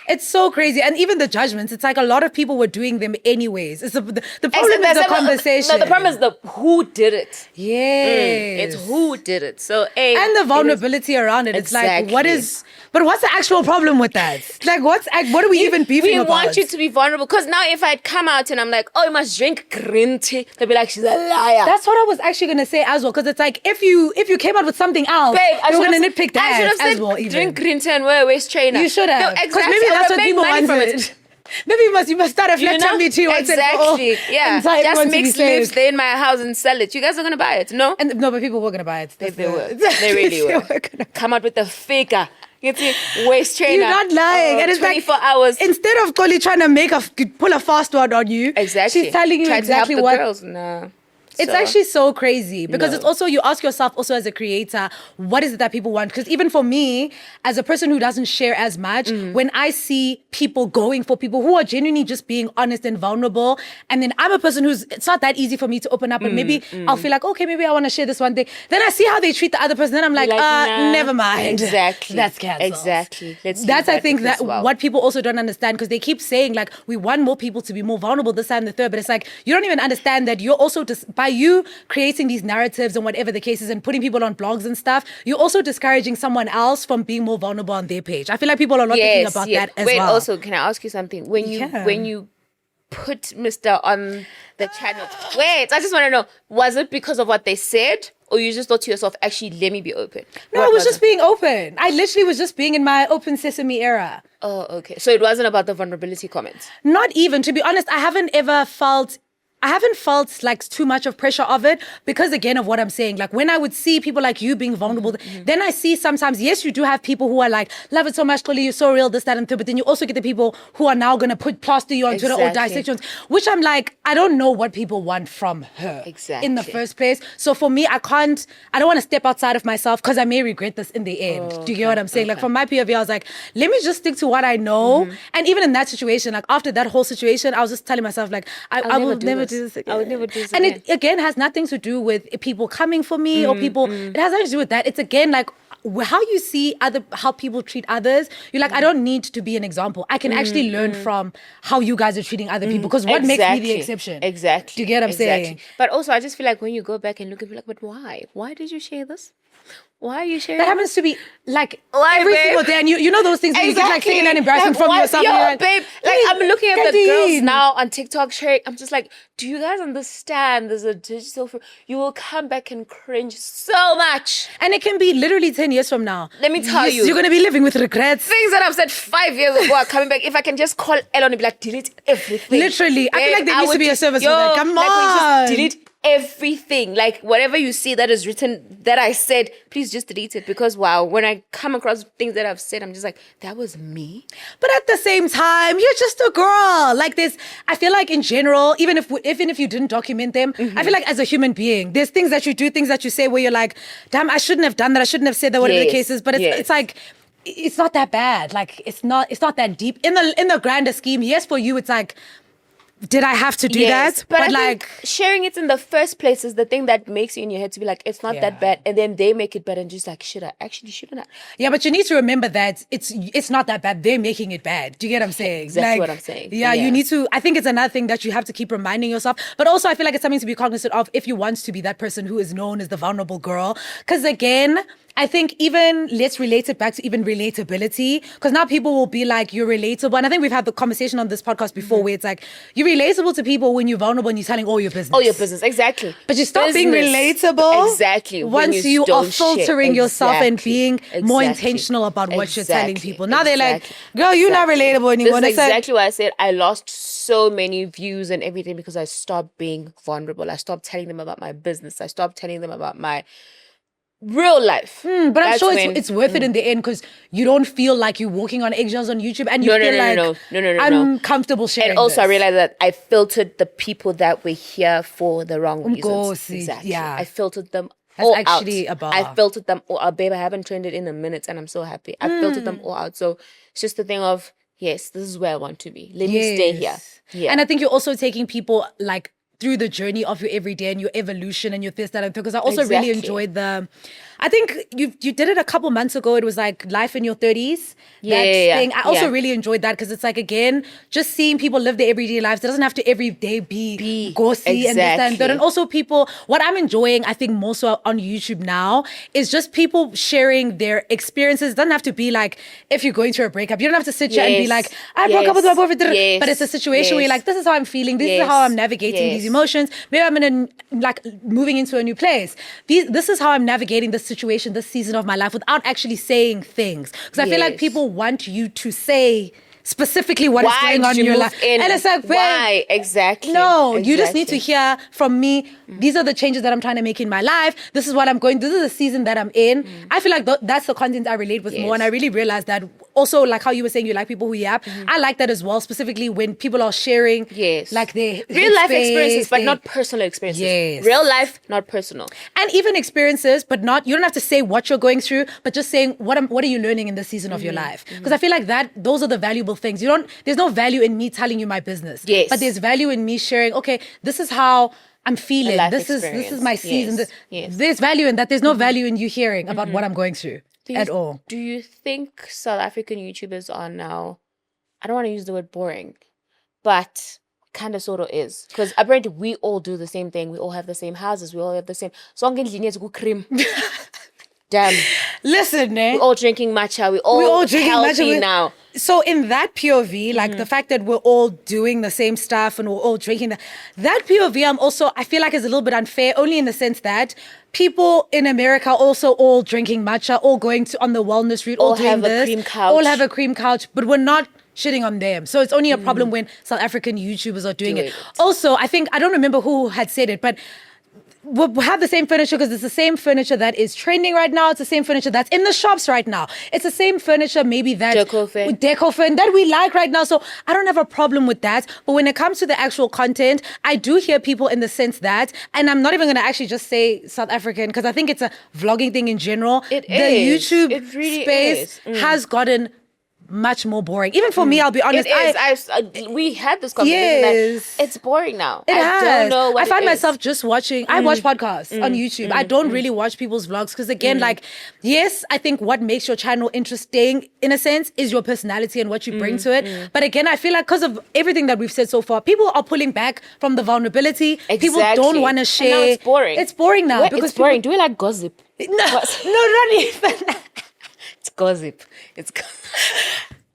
S1: It's so crazy. And even the judgments, it's like a lot of people were doing them anyways. It's the problem is the conversation.
S2: No, the problem is the who did it.
S1: Yes.
S2: It's who did it. So,
S1: and the vulnerability around it. It's like, but what's the actual problem with that? Like, what are we even beefing about?
S2: We want you to be vulnerable. Because now if I'd come out and I'm like, oh, you must drink green tea, they'll be like, she's a liar.
S1: That's what I was actually going to say as well. Because it's like, if you came out with something else, you're going to nitpick that as well.
S2: Drink green tea and wear a waist trainer.
S1: You should have. Because maybe that's what people wanted. Maybe you must start a flat tummy tea.
S2: Exactly. Yeah. Just mix lips, stay in my house and sell it. You guys are going to buy it, no?
S1: No, but people were going to buy it.
S2: They were. They really were. Come out with the faker. Waist trainer.
S1: You're not lying. And it's
S2: 24 hours.
S1: Instead of Xoli trying to pull a fast one on you,
S2: exactly.
S1: She's telling you exactly
S2: to help
S1: what.
S2: The girls. Nah.
S1: It's actually so crazy because it's also, you ask yourself also as a creator, what is it that people want? Because even for me, as a person who doesn't share as much, when I see people going for people who are genuinely just being honest and vulnerable, and then I'm a person it's not that easy for me to open up and maybe I'll feel like, okay, maybe I want to share this one thing. Then I see how they treat the other person. Then I'm like, nah, never mind.
S2: Exactly.
S1: That's cancelled.
S2: Exactly.
S1: That's I think that what people also don't understand, because they keep saying like, we want more people to be more vulnerable, this and the third, but it's like, you don't even understand that you're also just, by you creating these narratives and whatever the case is and putting people on blogs and stuff, you're also discouraging someone else from being more vulnerable on their page. I feel like people are not thinking about that as well.
S2: Wait, also, can I ask you something? When you put Mr. on the channel, I just want to know, was it because of what they said? Or you just thought to yourself, actually, let me be open?
S1: No, I was just being open. I literally was just being in my open sesame era.
S2: Oh, okay. So it wasn't about the vulnerability comments?
S1: Not even. To be honest, I haven't felt like too much of pressure of it, because again of what I'm saying, like when I would see people like you being vulnerable, then I see sometimes, yes, you do have people who are like, love it so much, Xoli, you're so real, this, that, and third, but then you also get the people who are now going to plaster you on Twitter or dissections, which I'm like, I don't know what people want from her in the first place. So for me, I don't want to step outside of myself because I may regret this in the end. Do you get what I'm saying? Like from my POV, I was like, let me just stick to what I know. And even in that situation, like after that whole situation, I was just telling myself like, I will never do this again.
S2: I would never do this
S1: and
S2: again.
S1: it again has nothing to do with people coming for me or people. It has nothing to do with that. It's again like how you see how people treat others. You're like, I don't need to be an example. I can actually learn from how you guys are treating other people, because what makes me the exception?
S2: Exactly.
S1: Do you get what I'm saying?
S2: But also, I just feel like when you go back and look at it, like, but why? Why did you share this? Why are you sharing?
S1: That happens to be like
S2: Why,
S1: every
S2: babe?
S1: single day, and you know those things where you get like secondhand embarrassment from
S2: what?
S1: yourself.
S2: Yo,
S1: and you're like,
S2: babe, like I'm looking at the
S1: Kadeen.
S2: girls now on TikTok sharing. I'm just like, do you guys understand? There's a digital. You will come back and cringe so much.
S1: And it can be literally 10 years from now.
S2: Let me tell you.
S1: You're going to be living with regrets.
S2: Things that I've said 5 years ago are coming back. If I can just call Elon and be like, delete everything.
S1: Literally. I feel like there needs to be a service for that. Come
S2: like,
S1: on.
S2: Just delete everything. Like, whatever you see that is written that I said, please just delete it. Because, wow, when I come across things that I've said, I'm just like, that was me.
S1: But at the same time, you're just a girl. Like this, I feel like in general, even if you didn't document them, I feel like as a human being, there's things that you do, things that you say where you're like, damn, I shouldn't have done that. I shouldn't have said that, whatever the case is. But it's like, it's not that bad. Like, it's not that deep. In the grander scheme, yes, for you, it's like, did I have to do that?
S2: But I
S1: like
S2: think sharing it in the first place is the thing that makes you in your head to be like, it's not that bad. And then they make it bad and just like, shouldn't I?
S1: Yeah, but you need to remember that it's not that bad. They're making it bad. Do you get what I'm saying?
S2: Exactly what I'm saying.
S1: Yeah, you need to, I think it's another thing that you have to keep reminding yourself. But also I feel like it's something to be cognizant of if you want to be that person who is known as the vulnerable girl. Because again, I think even, let's relate it back to even relatability, because now people will be like, you're relatable. And I think we've had the conversation on this podcast before where it's like, you're relatable to people when you're vulnerable and you're telling all your business.
S2: All your business, exactly.
S1: But you stop being relatable.
S2: Exactly.
S1: Once you are filtering yourself and being more intentional about what you're telling people. Now they're like, girl, you're not relatable anymore.
S2: This is exactly why I said I lost so many views and everything because I stopped being vulnerable. I stopped telling them about my business. I stopped telling them about my real life.
S1: But I'm sure it's worth it in the end because you don't feel like you're walking on eggshells on YouTube and you feel like I'm comfortable sharing.
S2: And also
S1: this.
S2: I realized that I filtered the people that were here for the wrong reasons. Exactly.
S1: Yeah.
S2: I filtered them
S1: That's
S2: all
S1: actually
S2: out.
S1: a bar.
S2: I filtered them all out. Babe, I haven't trended in a minute and I'm so happy. I filtered them all out. So it's just the thing of, yes, this is where I want to be. Let me stay here. Yeah.
S1: And I think you're also taking people like through the journey of your everyday and your evolution and your this, that, and because I also really enjoyed I think you did it a couple months ago. It was like life in your 30s. Thing. I also really enjoyed that because it's like, again, just seeing people live their everyday lives. It doesn't have to every day be gossy and this, that, and that. And also people, what I'm enjoying, I think more so on YouTube now is just people sharing their experiences. It doesn't have to be like, if you're going through a breakup, you don't have to sit here and be like, I broke up with my boyfriend. But it's a situation where you're like, this is how I'm feeling. This is how I'm navigating these emotions. Maybe I'm moving into a new place. This is how I'm navigating this situation, this season of my life without actually saying things. Because I feel like people want you to say specifically what is going on in your life. And it's like,
S2: why? Exactly.
S1: No, you just need to hear from me, these are the changes that I'm trying to make in my life. This is what I'm going, this is the season that I'm in. I feel like that's the content I relate with more. And I really realized that also, like how you were saying, you like people who yap. I like that as well, specifically when people are sharing like their
S2: real life experiences, but not personal experiences. Real life, not personal.
S1: And even experiences, but not, you don't have to say what you're going through, but just saying, what are you learning in this season of your life? Because I feel like those are the valuable things. There's no value in me telling you my business. But there's value in me sharing, okay, this is how I'm feeling. This is my season. There's value in that. There's no value in you hearing about what I'm going through at all.
S2: Do you think South African YouTubers are now, I don't want to use the word boring, but kind of sort of is? Because apparently we all do the same thing. We all have the same houses. We all have the same. Damn.
S1: Listen,
S2: we're all drinking matcha. We're all drinking healthy matcha now.
S1: So in that POV, like the fact that we're all doing the same stuff and we're all drinking that POV, I feel like is a little bit unfair, only in the sense that people in America also all drinking matcha, all going on the wellness route, all doing this, all have a cream couch, but we're not shitting on them. So it's only a problem when South African YouTubers are doing it. Also, I don't remember who had said it, but we'll have the same furniture because it's the same furniture that is trending right now. It's the same furniture that's in the shops right now. It's the same furniture maybe that Decofin that we like right now. So I don't have a problem with that. But when it comes to the actual content, I do hear people in the sense that, and I'm not even going to actually just say South African because I think it's a vlogging thing in general. The YouTube space has gotten much more boring. Even for me, I'll be honest.
S2: It is. We had this conversation
S1: Yes.
S2: that it's boring now.
S1: It has.
S2: Don't know what
S1: I find
S2: it is.
S1: myself just watching. I watch podcasts on YouTube. I don't really watch people's vlogs because, again, like, yes, I think what makes your channel interesting, in a sense, is your personality and what you bring to it. But again, I feel like because of everything that we've said so far, people are pulling back from the vulnerability. People don't want to share.
S2: And now it's boring.
S1: It's boring now
S2: Because it's boring. Do we like gossip?
S1: No, not even.
S2: It's gossip.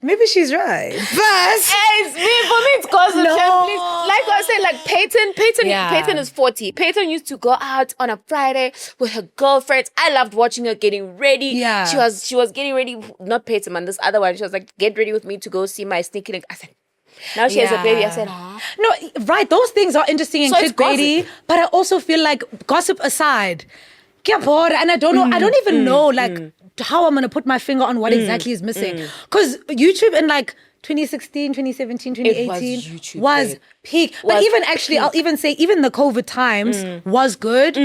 S1: Maybe she's right. But
S2: For me, it's gossip.
S1: No.
S2: Please. Like I said, like Peyton
S1: Yeah.
S2: is 40. Peyton used to go out on a Friday with her girlfriends. I loved watching her getting ready.
S1: Yeah.
S2: She was getting ready. Not Peyton, man. This other one. She was like, get ready with me to go see my sneaky link. I said, now she has a baby. I said, huh?
S1: No, right. Those things are interesting and
S2: So it's
S1: clickbaity, but I also feel like, gossip aside, get bored, and I don't know. I don't even know like how I'm gonna put my finger on what exactly is missing. Because YouTube in like 2016, 2017, 2018
S2: YouTube,
S1: was
S2: babe.
S1: peak. But even actually, I'll even say even the COVID times was good.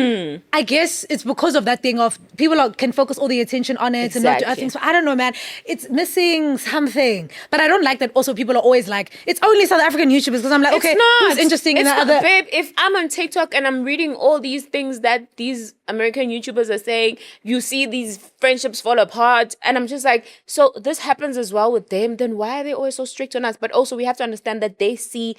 S1: I guess it's because of that thing of people can focus all the attention on it and not do other
S2: Exactly.
S1: things. So I don't know, man. It's missing something. But I don't like that also people are always like, it's only South African YouTubers, because I'm like, okay,
S2: It's not.
S1: who's interesting in
S2: It's
S1: the
S2: not,
S1: other...
S2: babe, if I'm on TikTok and I'm reading all these things that these American YouTubers are saying, you see these friendships fall apart, and I'm just like, so this happens as well with them, then why are they always so strict on us? But also we have to understand that they see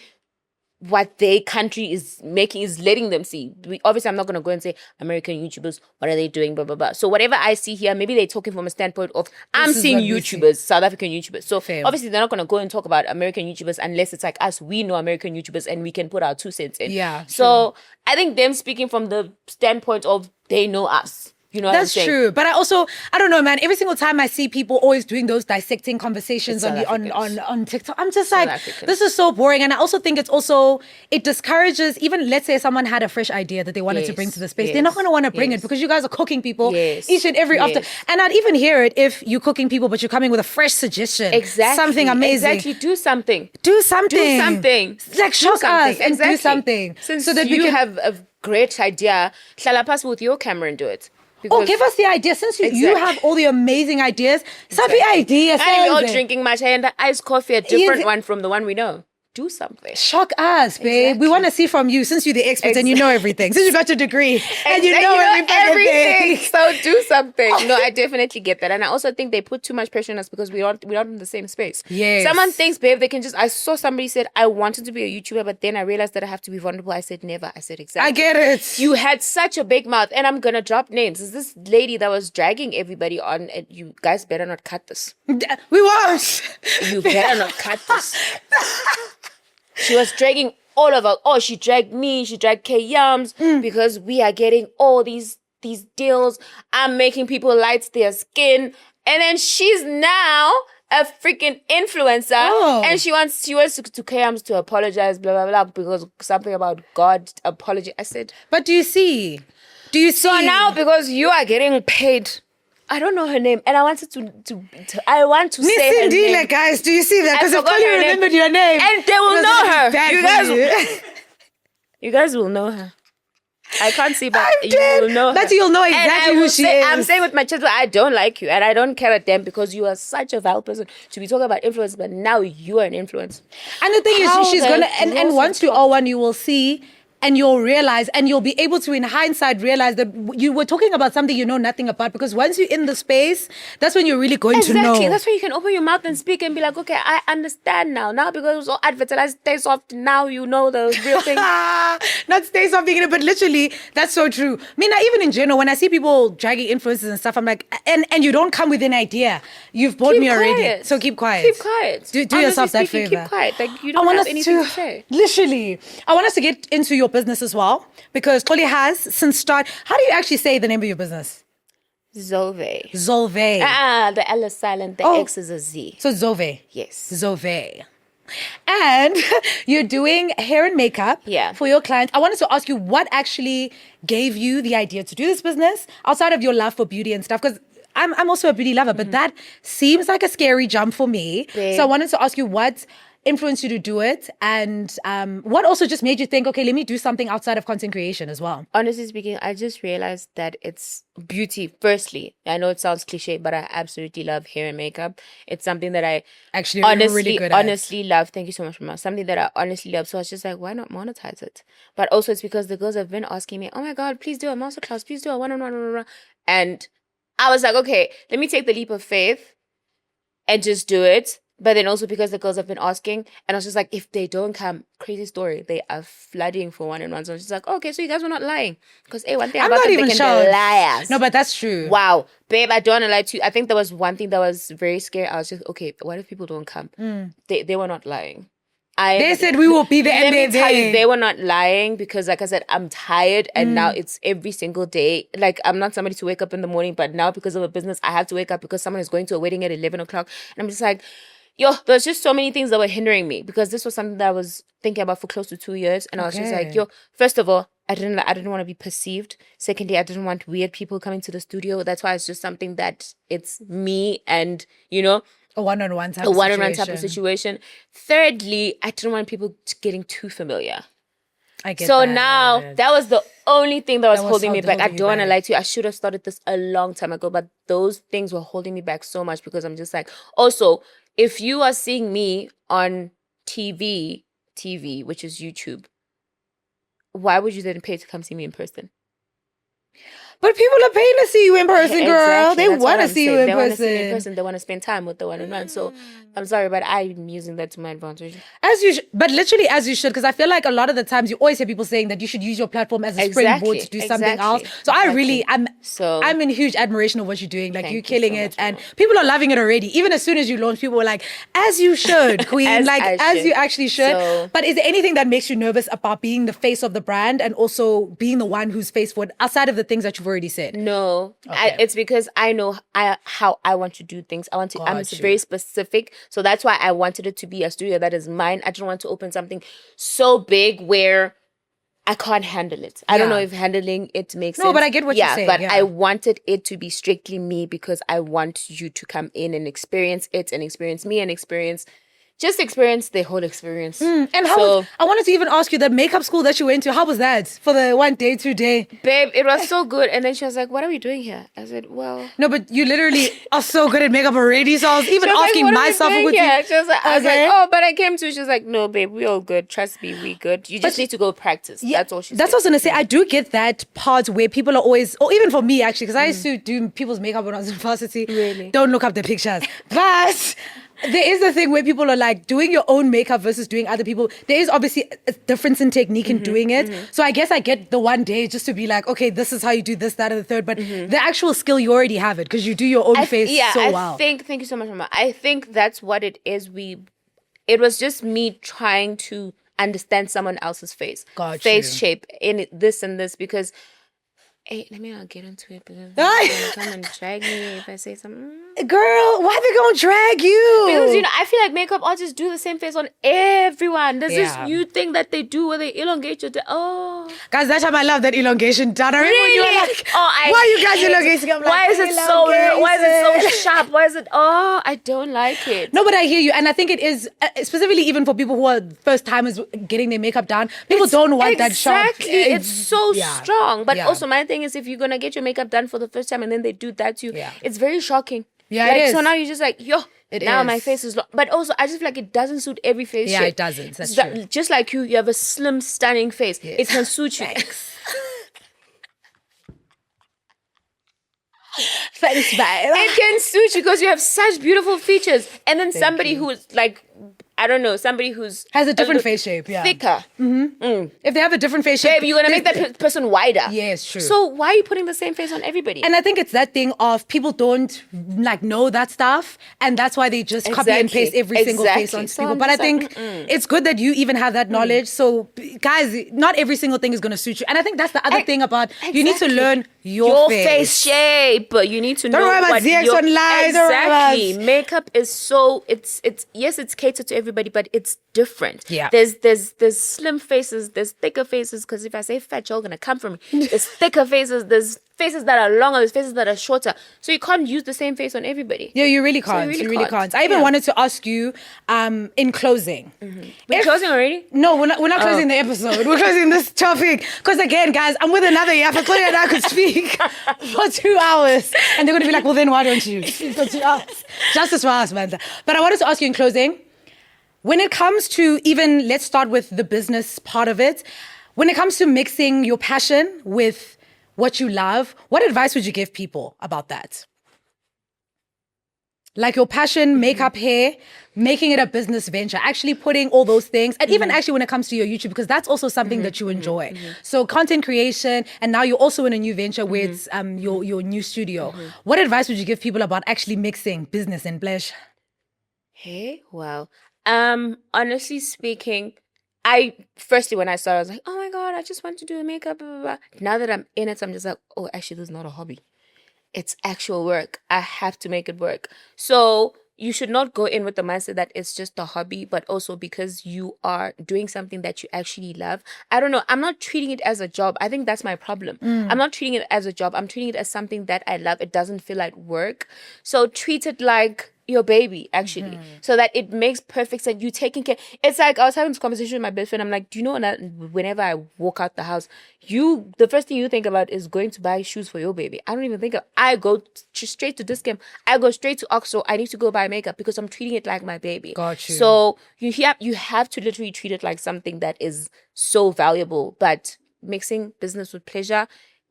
S2: what their country is letting them see. Obviously, I'm not going to go and say, American YouTubers, what are they doing, blah, blah, blah. So whatever I see here, maybe they're talking from a standpoint of, I'm
S1: is
S2: seeing
S1: what we see.
S2: YouTubers, South African YouTubers. So
S1: Fair.
S2: obviously, they're not going to go and talk about American YouTubers unless it's like us, we know American YouTubers and we can put our 2 cents in.
S1: Yeah,
S2: So I think them speaking from the standpoint of they know us. You know what I'm
S1: That's
S2: saying?
S1: true. But I don't know, man. Every single time I see people always doing those dissecting conversations
S2: It's South
S1: on TikTok, I'm just like,
S2: Africans.
S1: this is so boring. And I also think it discourages, even let's say someone had a fresh idea that they wanted to bring to the space. They're not going to want to bring it because you guys are cooking people each and every after. And I'd even hear it if you're cooking people, but you're coming with a fresh suggestion.
S2: Exactly.
S1: Something amazing.
S2: Exactly. Do something.
S1: Do something.
S2: Do something.
S1: Like shock us and do something.
S2: Since
S1: so that
S2: you
S1: we can
S2: have a great idea, hlala phasi with your camera and do it.
S1: Or give us the idea. Since you have all the amazing ideas, sabi ideas.
S2: And you're all drinking matcha and the iced coffee, a different
S1: Yes.
S2: one from the one we know. Do something.
S1: Shock us, babe. We want to see from you, since you're the expert and you know everything. Since you got your degree and you know everything.
S2: So do something. No, I definitely get that. And I also think they put too much pressure on us because we're not in the same space.
S1: Yes.
S2: Someone thinks, babe, they can just... I saw somebody said, I wanted to be a YouTuber, but then I realized that I have to be vulnerable. I said, never. I said, exactly.
S1: I get it.
S2: You had such a big mouth, and I'm gonna drop names. Is this lady that was dragging everybody on? And you guys better not cut this.
S1: We won't.
S2: You better not cut this. She was dragging all of us. Oh, she dragged me. She dragged K Yums because we are getting all these deals. I'm making people light their skin, and then she's now a freaking influencer, and she wants to K Yums to apologize, blah blah blah, because something about God apology. I said,
S1: but do you see?
S2: so now because you are getting paid. I don't know her name, and I wanted to I want to say her name.
S1: Guys, do you see that?
S2: I
S1: Because I
S2: forgot
S1: probably
S2: her name.
S1: remembered your name.
S2: And they will know her.
S1: You
S2: You guys will know her. I can't see, but
S1: I'm
S2: you
S1: dead.
S2: will know her.
S1: But you'll know
S2: And
S1: exactly
S2: I
S1: who
S2: will
S1: she
S2: say,
S1: is.
S2: I'm saying with my children, I don't like you, and I don't care at them because you are such a vile person to be talking about influence, but now you are an influence.
S1: And the thing
S2: How
S1: is, she's
S2: the
S1: gonna and
S2: gross
S1: once you are one, you will see. And you'll realize, and you'll be able to, in hindsight, realize that you were talking about something you know nothing about. Because once you're in the space, that's when you're really going to know.
S2: Exactly. That's when you can open your mouth and speak and be like, okay, I understand now. Now because it was all advertised, stay soft. Now you know the real thing.
S1: Not stay soft being in it, but literally, that's so true. I mean, even in general, when I see people dragging influencers and stuff, I'm like, and you don't come with an idea. You've bored me already.
S2: Quiet.
S1: So keep quiet.
S2: Keep quiet.
S1: Do
S2: Honestly
S1: yourself that
S2: speaking,
S1: favor.
S2: Keep quiet. Like you don't have anything to say.
S1: Literally, I want us to get into your business as well, because Xoli has since start. How do you actually say the name of your business?
S2: Zove.
S1: Zolve.
S2: The L is silent. The X is a Z.
S1: So Zove.
S2: Yes.
S1: Zove. And you're doing hair and makeup for your clients. I wanted to ask you what actually gave you the idea to do this business outside of your love for beauty and stuff, because I'm also a beauty lover, but that seems like a scary jump for me.
S2: Babe.
S1: So I wanted to ask you what influenced you to do it? And what also just made you think, okay, let me do something outside of content creation as well?
S2: Honestly speaking, I just realized that it's beauty. Firstly, I know it sounds cliche, but I absolutely love hair and makeup. It's something that I
S1: Actually, you're really good at.
S2: honestly love. Thank you so much, Mama. Something that I honestly love. So I was just like, why not monetize it? But also, it's because the girls have been asking me, oh my God, please do a masterclass, please do a one-on-one. And I was like, okay, let me take the leap of faith and just do it. But then also because the girls have been asking, and I was just like, if they don't come, crazy story, they are flooding for one-on-one. So I was just like, okay, so you guys were not lying. Because, hey, one thing
S1: I'm
S2: about
S1: not
S2: them,
S1: even
S2: they can
S1: sure.
S2: be liars.
S1: No, but that's true.
S2: Wow. Babe, I don't want to lie to you. I think there was one thing that was very scary. I was just, okay, what if people don't come? They were not lying.
S1: They said we will be there, and
S2: let me
S1: they're
S2: tell you,
S1: there.
S2: they were not lying because, like I said, I'm tired, and now it's every single day. Like, I'm not somebody to wake up in the morning, but now because of a business, I have to wake up because someone is going to a wedding at 11 o'clock, and I'm just like, yo, there's just so many things that were hindering me because this was something that I was thinking about for close to 2 years, and I was just like, yo, first of all, I didn't want to be perceived. Secondly, I didn't want weird people coming to the studio. That's why it's just something that it's me and, you know,
S1: a one-on-one type
S2: of situation. Thirdly, I didn't want people getting too familiar.
S1: I get
S2: so
S1: that.
S2: now that was the only thing that was holding me back. I
S1: holding you
S2: don't want to
S1: back.
S2: lie to you. I should have started this a long time ago, but those things were holding me back so much because I'm just like, also, if you are seeing me on TV, which is YouTube, why would you then pay to come see me in person?
S1: But people are paying to see you in person, girl.
S2: Exactly.
S1: They
S2: That's
S1: want
S2: what
S1: to
S2: I'm
S1: see you
S2: saying.
S1: in
S2: They want to see me in
S1: person.
S2: person. They want to spend time with the one-on-one. So I'm sorry, but I'm using that to my advantage.
S1: As you but literally as you should, because I feel like a lot of the times you always hear people saying that you should use your platform as a springboard to do something else. So I really, I'm in huge admiration of what you're doing. Like, you're killing it, and people are loving it already. Even as soon as you launch, people were like, as you should, queen. as you actually should.
S2: So,
S1: but is there anything that makes you nervous about being the face of the brand and also being the one who's faced for it outside of the things that you've already said?
S2: No, it's because I know how I want to do things. I'm very specific. So that's why I wanted it to be a studio that is mine. I didn't want to open something so big where I can't handle it. I don't know if handling it makes sense.
S1: No, but I get what you're saying.
S2: But I wanted it to be strictly me because I want you to come in and experience it and experience me and experience the whole experience.
S1: And I wanted to even ask you, the makeup school that you went to, how was that for the 1 day, 2 day?
S2: Babe, it was so good. And then she was like, what are we doing here? I said, well...
S1: No, but you literally are so good at makeup already. So I was even asking
S2: like,
S1: myself.
S2: She was like, I was like, oh, but I came to... She was like, no, babe, we all good. Trust me, we good. You just need to go practice. Yeah, that's all she said.
S1: That's what I was going to say. I do get that part where people are always... Or even for me, actually, because I used to do people's makeup when I was in varsity.
S2: Really?
S1: Don't look up the pictures. But... there is a thing where people are like doing your own makeup versus doing other people. There is obviously a difference in technique in doing it. So I guess I get the 1 day just to be like, okay, this is how you do this, that, and the third. But the actual skill, you already have it because you do your own face so well.
S2: Thank you so much, Mama. I think that's what it is. It was just me trying to understand someone else's face. Face shape in this and this because... Hey, let me not get into it because they're gonna come and drag me if I say something.
S1: Girl, why they gonna drag you?
S2: Because, I feel like makeup artists do the same face on everyone. There's this new thing that they do where they elongate your...
S1: Guys, that time I love that elongation done. I remember when you were like, why are you guys elongating? I'm like,
S2: why is it so sharp? Why is it... I don't like it.
S1: No, but I hear you. And I think it is, specifically even for people who are first timers getting their makeup done, people don't want that sharp.
S2: Exactly. It's so strong. But also my thing is, if you're gonna get your makeup done for the first time and then they do that to you, it's very shocking.
S1: Yeah, it is.
S2: So now you're just like, my face is but also I just feel like it doesn't suit every face shape.
S1: Yeah, it doesn't. That's true.
S2: Just like you have a slim, stunning face. Yes. It can suit you.
S1: Thanks, babe.
S2: It can suit you because you have such beautiful features. And then somebody who's like, I don't know, somebody who's...
S1: has a different face shape,
S2: thicker.
S1: If they have a different face shape...
S2: Babe, you're going to make that person wider.
S1: Yes, true.
S2: So why are you putting the same face on everybody?
S1: And I think it's that thing of people don't know that stuff, and that's why they just copy and paste every single face on people. But I think it's good that you even have that knowledge. So guys, not every single thing is going to suit you. And I think that's the other thing about you need to learn your face
S2: shape. You need to know
S1: what ZX online.
S2: Exactly. Makeup is so it's catered to everybody, but it's different.
S1: Yeah.
S2: There's slim faces, there's thicker faces, because if I say fat, you're gonna come for me. There's thicker faces, there's faces that are longer, there's faces that are shorter. So you can't use the same face on everybody.
S1: Yeah, you really can't. You really can't. I even wanted to ask you, in closing.
S2: We're closing already?
S1: No, we're not closing the episode. We're closing this topic. Because again, guys, I'm with another Yafa. Chloe and I could speak for 2 hours. And they're going to be like, well, then why don't you? For 2 hours. Justice for us, man. But I wanted to ask you in closing, when it comes to even, let's start with the business part of it. When it comes to mixing your passion with what you love, what advice would you give people about that? Like your passion, makeup, hair, making it a business venture, actually putting all those things, and even actually when it comes to your YouTube, because that's also something that you enjoy. So content creation, and now you're also in a new venture where it's your new studio. What advice would you give people about actually mixing business and pleasure?
S2: Hey, wow. Honestly speaking, firstly when I started, I was like, oh my God, I just want to do makeup, blah, blah, blah. Now that I'm in it, I'm just like, oh, actually, this is not a hobby. It's actual work. I have to make it work. So you should not go in with the mindset that it's just a hobby, but also because you are doing something that you actually love. I don't know. I'm not treating it as a job. I think that's my problem. I'm not treating it as a job. I'm treating it as something that I love. It doesn't feel like work. So treat it like your baby, actually, so that it makes perfect sense. You taking care. It's like I was having this conversation with my best friend. I'm like, do you know that whenever I walk out the house, the first thing you think about is going to buy shoes for your baby. I don't even think I go straight to Discam. I go straight to Oxo. I need to go buy makeup because I'm treating it like my baby.
S1: Got you.
S2: So you have to literally treat it like something that is so valuable. But mixing business with pleasure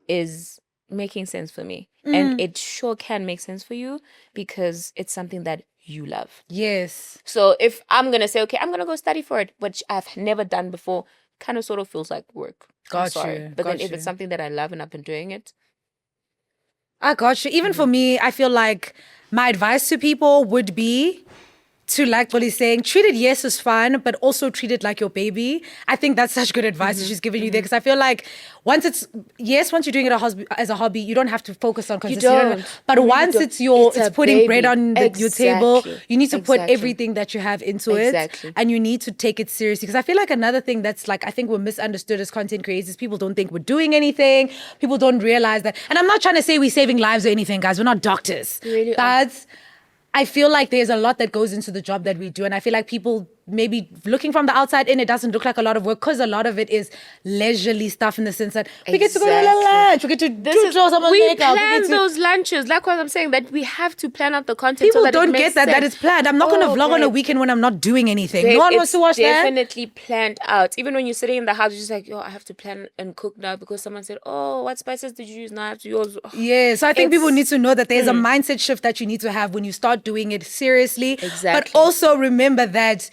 S2: is making sense for me. And it sure can make sense for you because it's something that you love.
S1: Yes.
S2: So if I'm going to say, okay, I'm going to go study for it, which I've never done before, kind of sort of feels like work.
S1: Got you.
S2: But then if it's something that I love and I've been doing it.
S1: I got you. Even for me, I feel like my advice to people would be to, like what he's saying, treat it, yes, as fun, but also treat it like your baby. I think that's such good advice that she's giving you there, because I feel like once you're doing it as a hobby, you don't have to focus on consistency. But once it's putting bread on your table, you need to put everything that you have into it, and you need to take it seriously. Because I feel like another thing that's like, I think we're misunderstood as content creators is people don't think we're doing anything. People don't realize that. And I'm not trying to say we're saving lives or anything, guys. We're not doctors. But I feel like there's a lot that goes into the job that we do. And I feel like people maybe looking from the outside in, it doesn't look like a lot of work, because a lot of it is leisurely stuff in the sense that we get to go to lunch, we get to do someone's makeup.
S2: We plan those lunches. Like what I'm saying, that we have to plan out the content.
S1: People
S2: so that
S1: don't get that it's planned. I'm not going to vlog on a weekend when I'm not doing anything. No one wants to watch that.
S2: It's definitely planned out. Even when you're sitting in the house, you're just like, yo, I have to plan and cook now because someone said, oh, what spices did you use? Now I have to use. Oh.
S1: Yeah, so I think people need to know that there's a mindset shift that you need to have when you start doing it seriously.
S2: Exactly.
S1: But also remember that,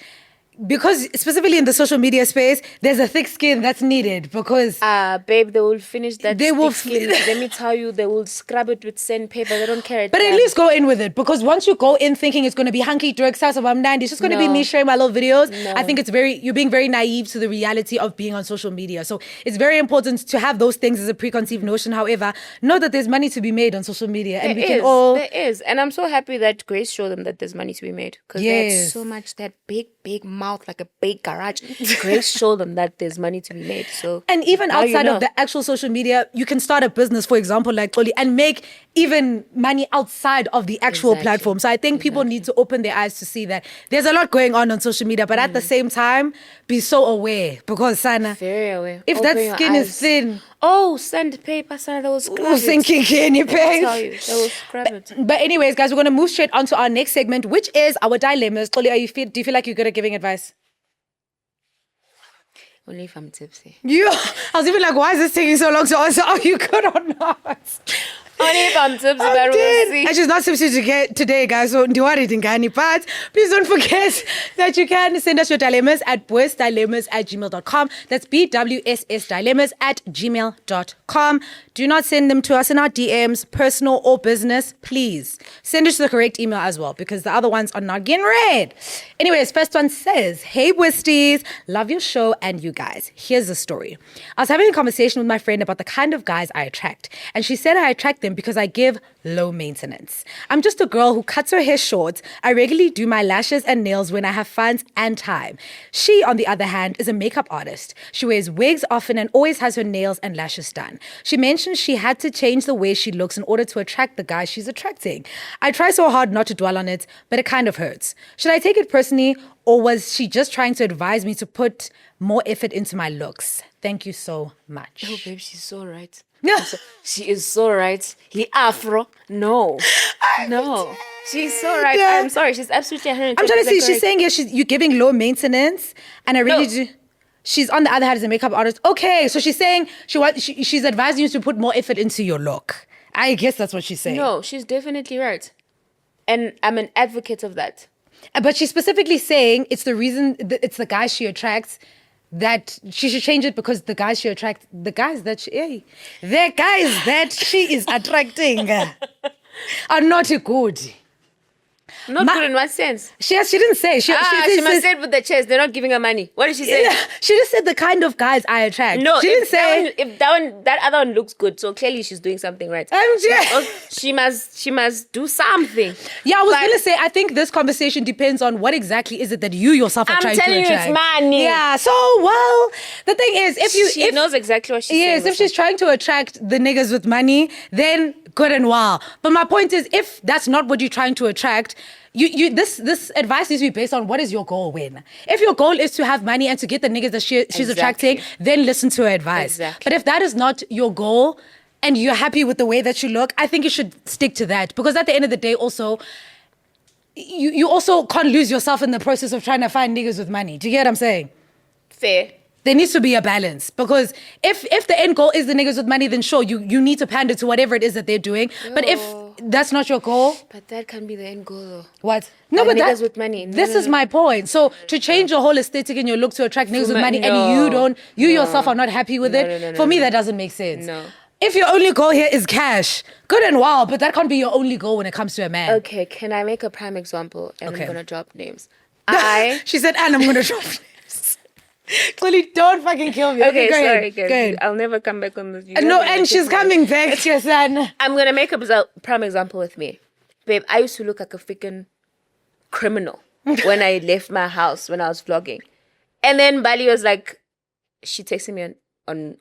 S1: because specifically in the social media space, there's a thick skin that's needed, because
S2: babe, they will finish that skin. Let me tell you, they will scrub it with sandpaper. They don't care.
S1: But at least go in with it, because once you go in thinking it's going to be hunky drugs, house of Amnandi, it's just going to be me sharing my little videos. I think you're being very naive to the reality of being on social media. So it's very important to have those things as a preconceived notion. However, know that there's money to be made on social media, and there
S2: is, and I'm so happy that Grace showed them that there's money to be made, because there's so much that big mouth, like a big garage. Grace showed them that there's money to be made. So,
S1: and even outside of the actual social media, you can start a business, for example, like Xoli, and make even money outside of the actual platform. So I think people need to open their eyes to see that there's a lot going on social media, but at the same time, be so aware, because Sana,
S2: very aware.
S1: If that skin is thin,
S2: sandpaper, Sana, that was
S1: sinking in your pants.
S2: I tell you, that was scrub it.
S1: But anyways, guys, we're going to move straight on to our next segment, which is our dilemmas. Xoli, do you feel like you're good at giving advice?
S2: Only if I'm tipsy.
S1: I was even like, why is this taking so long to answer? Are you good or not?
S2: Only if I'm tipsy, but we'll see.
S1: And she's not tipsy today, guys, so do worry, but please don't forget that you can send us your dilemmas at bwssdilemmas@gmail.com. That's bwssdilemmas@gmail.com. Do not send them to us in our DMs, personal or business, please. Send us the correct email as well, because the other ones are not getting read. Anyways, first one says, hey Bwssties, love your show and you guys. Here's the story. I was having a conversation with my friend about the kind of guys I attract, and she said I attract them them because I give low maintenance. I'm just a girl who cuts her hair short. I regularly do my lashes and nails when I have funds and time. She, on the other hand, is a makeup artist. She wears wigs often and always has her nails and lashes done. She mentioned she had to change the way she looks in order to attract the guy she's attracting. I try so hard not to dwell on it, but it kind of hurts. Should I take it personally, or was she just trying to advise me to put more effort into my looks? Thank you so much.
S2: Oh, babe, she's so right. She is so right. He afro. No. No. She's so right.
S1: Yeah.
S2: I'm sorry. She's absolutely 100%.
S1: I'm trying to see, she's
S2: correct.
S1: saying here you're giving low maintenance, and I really do. She's on the other hand as a makeup artist. Okay, so she's saying she's advising you to put more effort into your look. I guess that's what she's saying.
S2: No, she's definitely right. And I'm an advocate of that.
S1: But she's specifically saying it's the reason, it's the guys she attracts, that she should change it because the guys she attracts, the guys that she is attracting are not good.
S2: Not good in what sense?
S1: She didn't say. She
S2: must say it with the chest. They're not giving her money. What did she say?
S1: Yeah, she just said the kind of guys I attract.
S2: No,
S1: she didn't say.
S2: If that other one looks good, so clearly she's doing something right. She must do something.
S1: Yeah, I was gonna say. I think this conversation depends on what exactly is it that you yourself are trying to attract.
S2: I'm telling you, it's money.
S1: Yeah. So well, the thing is,
S2: she knows exactly what she's saying.
S1: Yes, if she's trying to attract the niggas with money, then good and well. But my point is, if that's not what you're trying to attract, this advice needs to be based on what is your goal. If your goal is to have money and to get the niggas that she's attracting, then listen to her advice.
S2: Exactly.
S1: But if that is not your goal and you're happy with the way that you look, I think you should stick to that, because at the end of the day, also, you also can't lose yourself in the process of trying to find niggas with money. Do you get what I'm saying?
S2: Fair.
S1: There needs to be a balance, because if the end goal is the niggas with money, then sure, you need to pander to whatever it is that they're doing. But if that's not your goal,
S2: but that can be the end goal, though.
S1: What? No, but
S2: niggas with money.
S1: This is my point. So to change your whole aesthetic and your look to attract niggas with money, and you yourself are not happy with it. For me, that doesn't make sense.
S2: No.
S1: If your only goal here is cash, good and well, but that can't be your only goal when it comes to a man.
S2: Okay, can I make a prime example? And I'm gonna drop names.
S1: She said, and I'm gonna drop names. Xoli, don't fucking kill me.
S2: Okay,
S1: go
S2: sorry,
S1: ahead. Go ahead.
S2: I'll never come back on this.
S1: No, and she's coming back, your son.
S2: I'm gonna make a prime example with me. Babe, I used to look like a freaking criminal when I left my house when I was vlogging. And then Bali was like, she texted me on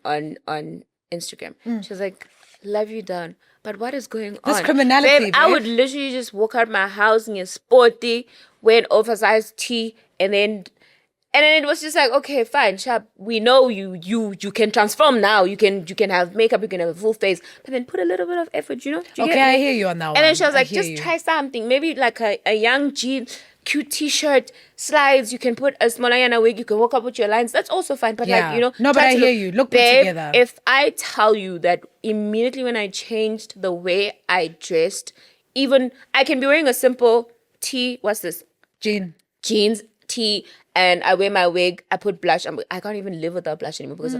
S2: Instagram. She was like, love you down. But what is going on?
S1: This criminality,
S2: babe. I would literally just walk out my house in a sporty, wear an oversized tee, and then it was just like, okay, fine, sharp. We know you can transform now. You can have makeup, you can have a full face, but then put a little bit of effort, you know?
S1: Okay, I hear you on that one.
S2: And then she was like, just try something. Maybe like a young jean, cute t-shirt, slides. You can put a smaller yana wig. You can walk up with your lines. That's also fine. But like, you know.
S1: No, but I hear you. Look put together.
S2: If I tell you that immediately when I changed the way I dressed, even I can be wearing a simple tee. What's this? Jeans, tee. And I wear my wig, I put blush. I can't even live without blush anymore because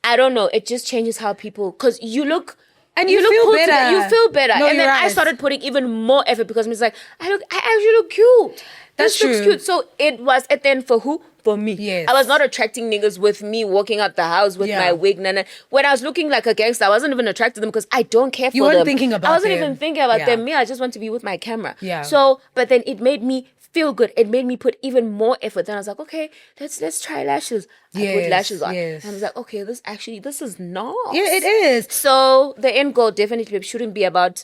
S2: I don't know. It just changes how people, because you look and you feel better. You feel better.
S1: No,
S2: and then I started putting even more effort because it's like, I actually look cute.
S1: That's
S2: this looks
S1: true.
S2: cute. So it was at the end for who? For me.
S1: Yes.
S2: I was not attracting niggas with me walking out the house with my wig. When I was looking like a gangster, I wasn't even attracted to them because I don't care for them.
S1: You weren't thinking about them.
S2: I wasn't even thinking about them. Me, I just want to be with my camera.
S1: Yeah.
S2: So, but then it made me feel good. It made me put even more effort. Then I was like, okay, let's try lashes. I put lashes on. And I was like, okay, this is nice.
S1: Yeah, it is.
S2: So the end goal definitely shouldn't be about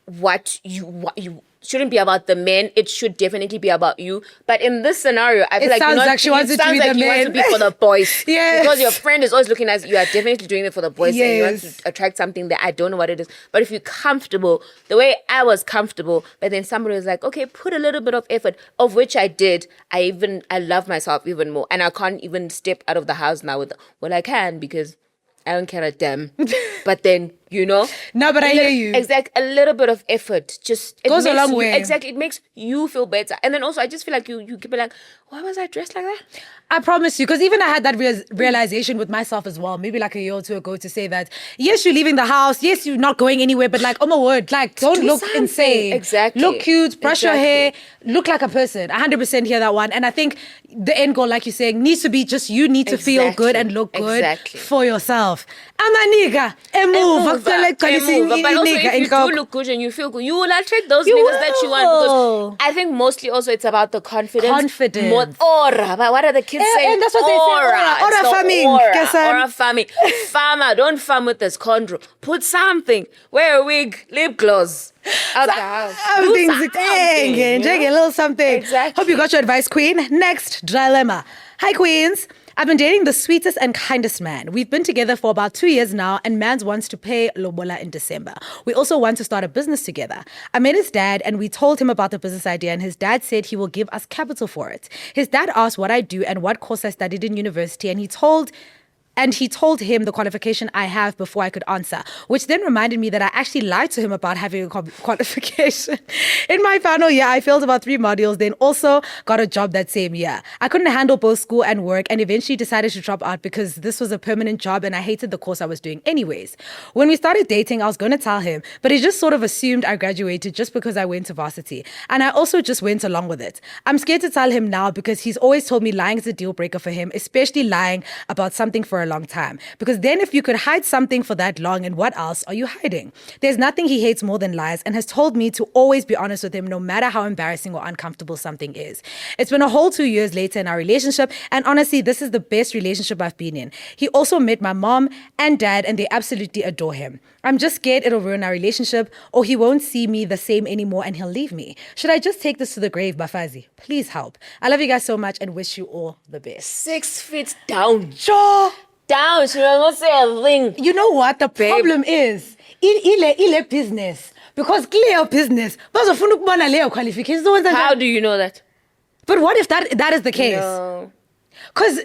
S2: what you shouldn't be about the men. It should definitely be about you. But in this scenario, I feel like
S1: sounds like she wants it to be the men.
S2: You want to be for the boys.
S1: Yes.
S2: Because your friend is always looking at you are definitely doing it for the boys.
S1: Yes.
S2: And you want to attract something that I don't know what it is. But if you're comfortable, the way I was comfortable, but then somebody was like, okay, put a little bit of effort, of which I did. I love myself even more. And I can't even step out of the house now I can because I don't care a damn. But then, you know.
S1: No, but I hear you.
S2: Exactly. A little bit of effort just
S1: goes a long way.
S2: Exactly. It makes you feel better. And then also, I just feel like you could be like, why was I dressed like that?
S1: I promise you, because even I had that realization with myself as well, maybe like a year or two ago, to say that, yes, you're leaving the house. Yes, you're not going anywhere. But like, oh my word, like, don't look insane.
S2: Exactly.
S1: Look cute, brush your hair, look like a person. 100% hear that one. And I think the end goal, like you're saying, needs to be just you need to feel good and look good for yourself. Amanika, move. Like,
S2: But also, if you do look good and you feel good, you will attract those niggas that you want. Because I think mostly also it's about the confidence. Aura. But what are the kids saying?
S1: And that's what they say. Aura farming.
S2: Aura farming. Farmer, don't farm with this chondro. Put something. Wear a wig. Lip gloss. Out the house.
S1: A little something.
S2: Exactly.
S1: Hope you got your advice, Queen. Next dilemma. Hi, Queens. I've been dating the sweetest and kindest man. We've been together for about 2 years now, and Mans wants to pay lobola in December. We also want to start a business together. I met his dad, and we told him about the business idea, and his dad said he will give us capital for it. His dad asked what I do and what course I studied in university, and he told him the qualification I have before I could answer, which then reminded me that I actually lied to him about having a qualification. In my final year, I failed about 3 modules, then also got a job that same year. I couldn't handle both school and work and eventually decided to drop out because this was a permanent job and I hated the course I was doing anyways. When we started dating, I was going to tell him, but he just sort of assumed I graduated just because I went to varsity. And I also just went along with it. I'm scared to tell him now because he's always told me lying is a deal breaker for him, especially lying about something for a long time. Because then if you could hide something for that long, and what else are you hiding? There's nothing he hates more than lies and has told me to always be honest with him no matter how embarrassing or uncomfortable something is. It's been a whole 2 years later in our relationship, and honestly, this is the best relationship I've been in. He also met my mom and dad and they absolutely adore him. I'm just scared it'll ruin our relationship or he won't see me the same anymore and he'll leave me. Should I just take this to the grave, Bafazi? Please help. I love you guys so much and wish you all the best.
S2: 6 feet down.
S1: Sure.
S2: Down, she will not say a thing.
S1: You know what the problem is? Ile business. Because clear business. Qualifications.
S2: How do you know that?
S1: But what if that is the case?
S2: No.
S1: Because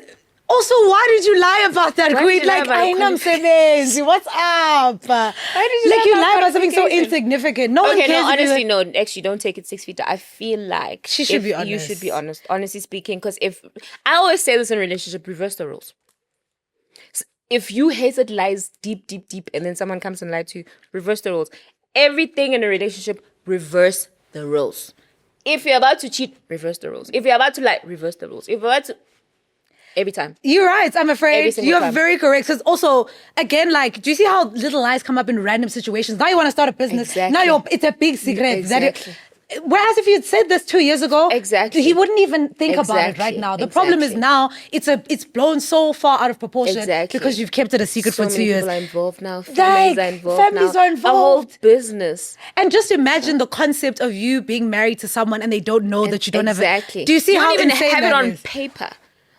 S1: also, why did you lie about that, Queen? Like, I know, what's up?
S2: Why did
S1: you lie about something so insignificant? No one cares.
S2: No, honestly, no. Actually, don't take it 6 feet. I feel like
S1: she should be honest.
S2: You should be honest. Honestly speaking, because if I always say this in a relationship, reverse the roles. If you hated lies deep, and then someone comes and lied to you, reverse the roles. Everything in a relationship, reverse the roles. If you're about to cheat, reverse the roles. If you're about to lie, reverse the roles. If you're about to... Every time.
S1: You're right, I'm afraid. You're very correct. Because also, again, like, do you see how little lies come up in random situations? Now you want to start a business.
S2: Exactly.
S1: Now it's a big secret.
S2: Exactly.
S1: Whereas if you had said this 2 years ago,
S2: exactly,
S1: he wouldn't even think about it right now. The problem is now it's blown so far out of proportion because you've kept it a secret for 2 years.
S2: People are involved now. Families are involved
S1: are involved.
S2: A whole business.
S1: And just imagine the concept of you being married to someone and they don't know that you don't have it. Do you see how
S2: insane
S1: that is?
S2: You don't even have it on paper.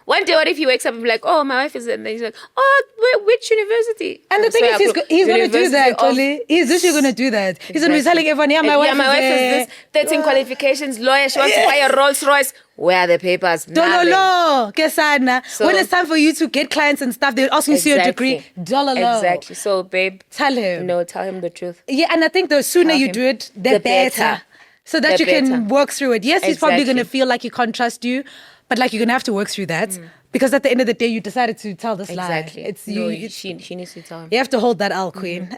S2: One day, what if he wakes up and be like, oh, my wife is in, and then he's like, oh, which university?
S1: And the thing is, he's going to do that, Xoli. He's literally going to do that. Exactly. He's going to be telling everyone, my wife is this, 13 qualifications, lawyer, she wants to buy a Rolls Royce. Where are the papers? Dololo, kesana. When it's time for you to get clients and stuff, they'll ask you to see your degree. Dololo.
S2: Exactly. So, babe.
S1: Tell him.
S2: No, tell him the truth.
S1: Yeah, and I think the sooner you do it, the better. So that you can work through it. Yes, he's probably going to feel like he can't trust you, but like you're going to have to work through that. Because at the end of the day, you decided to tell this lie. It's you.
S2: She needs to tell him.
S1: You have to hold that L, Queen.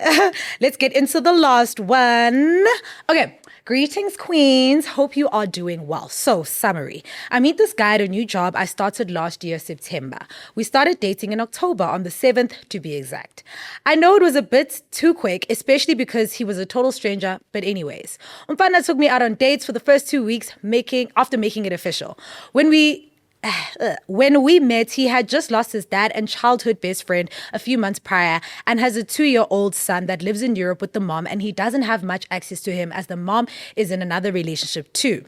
S1: Let's get into the last one. Okay. Greetings, Queens. Hope you are doing well. So, summary. I meet this guy at a new job I started last year, September. We started dating in October, on the 7th to be exact. I know it was a bit too quick, especially because he was a total stranger, but anyways. Umfana took me out on dates for the first 2 weeks after making it official. When we met, he had just lost his dad and childhood best friend a few months prior and has a 2-year-old son that lives in Europe with the mom, and he doesn't have much access to him as the mom is in another relationship too.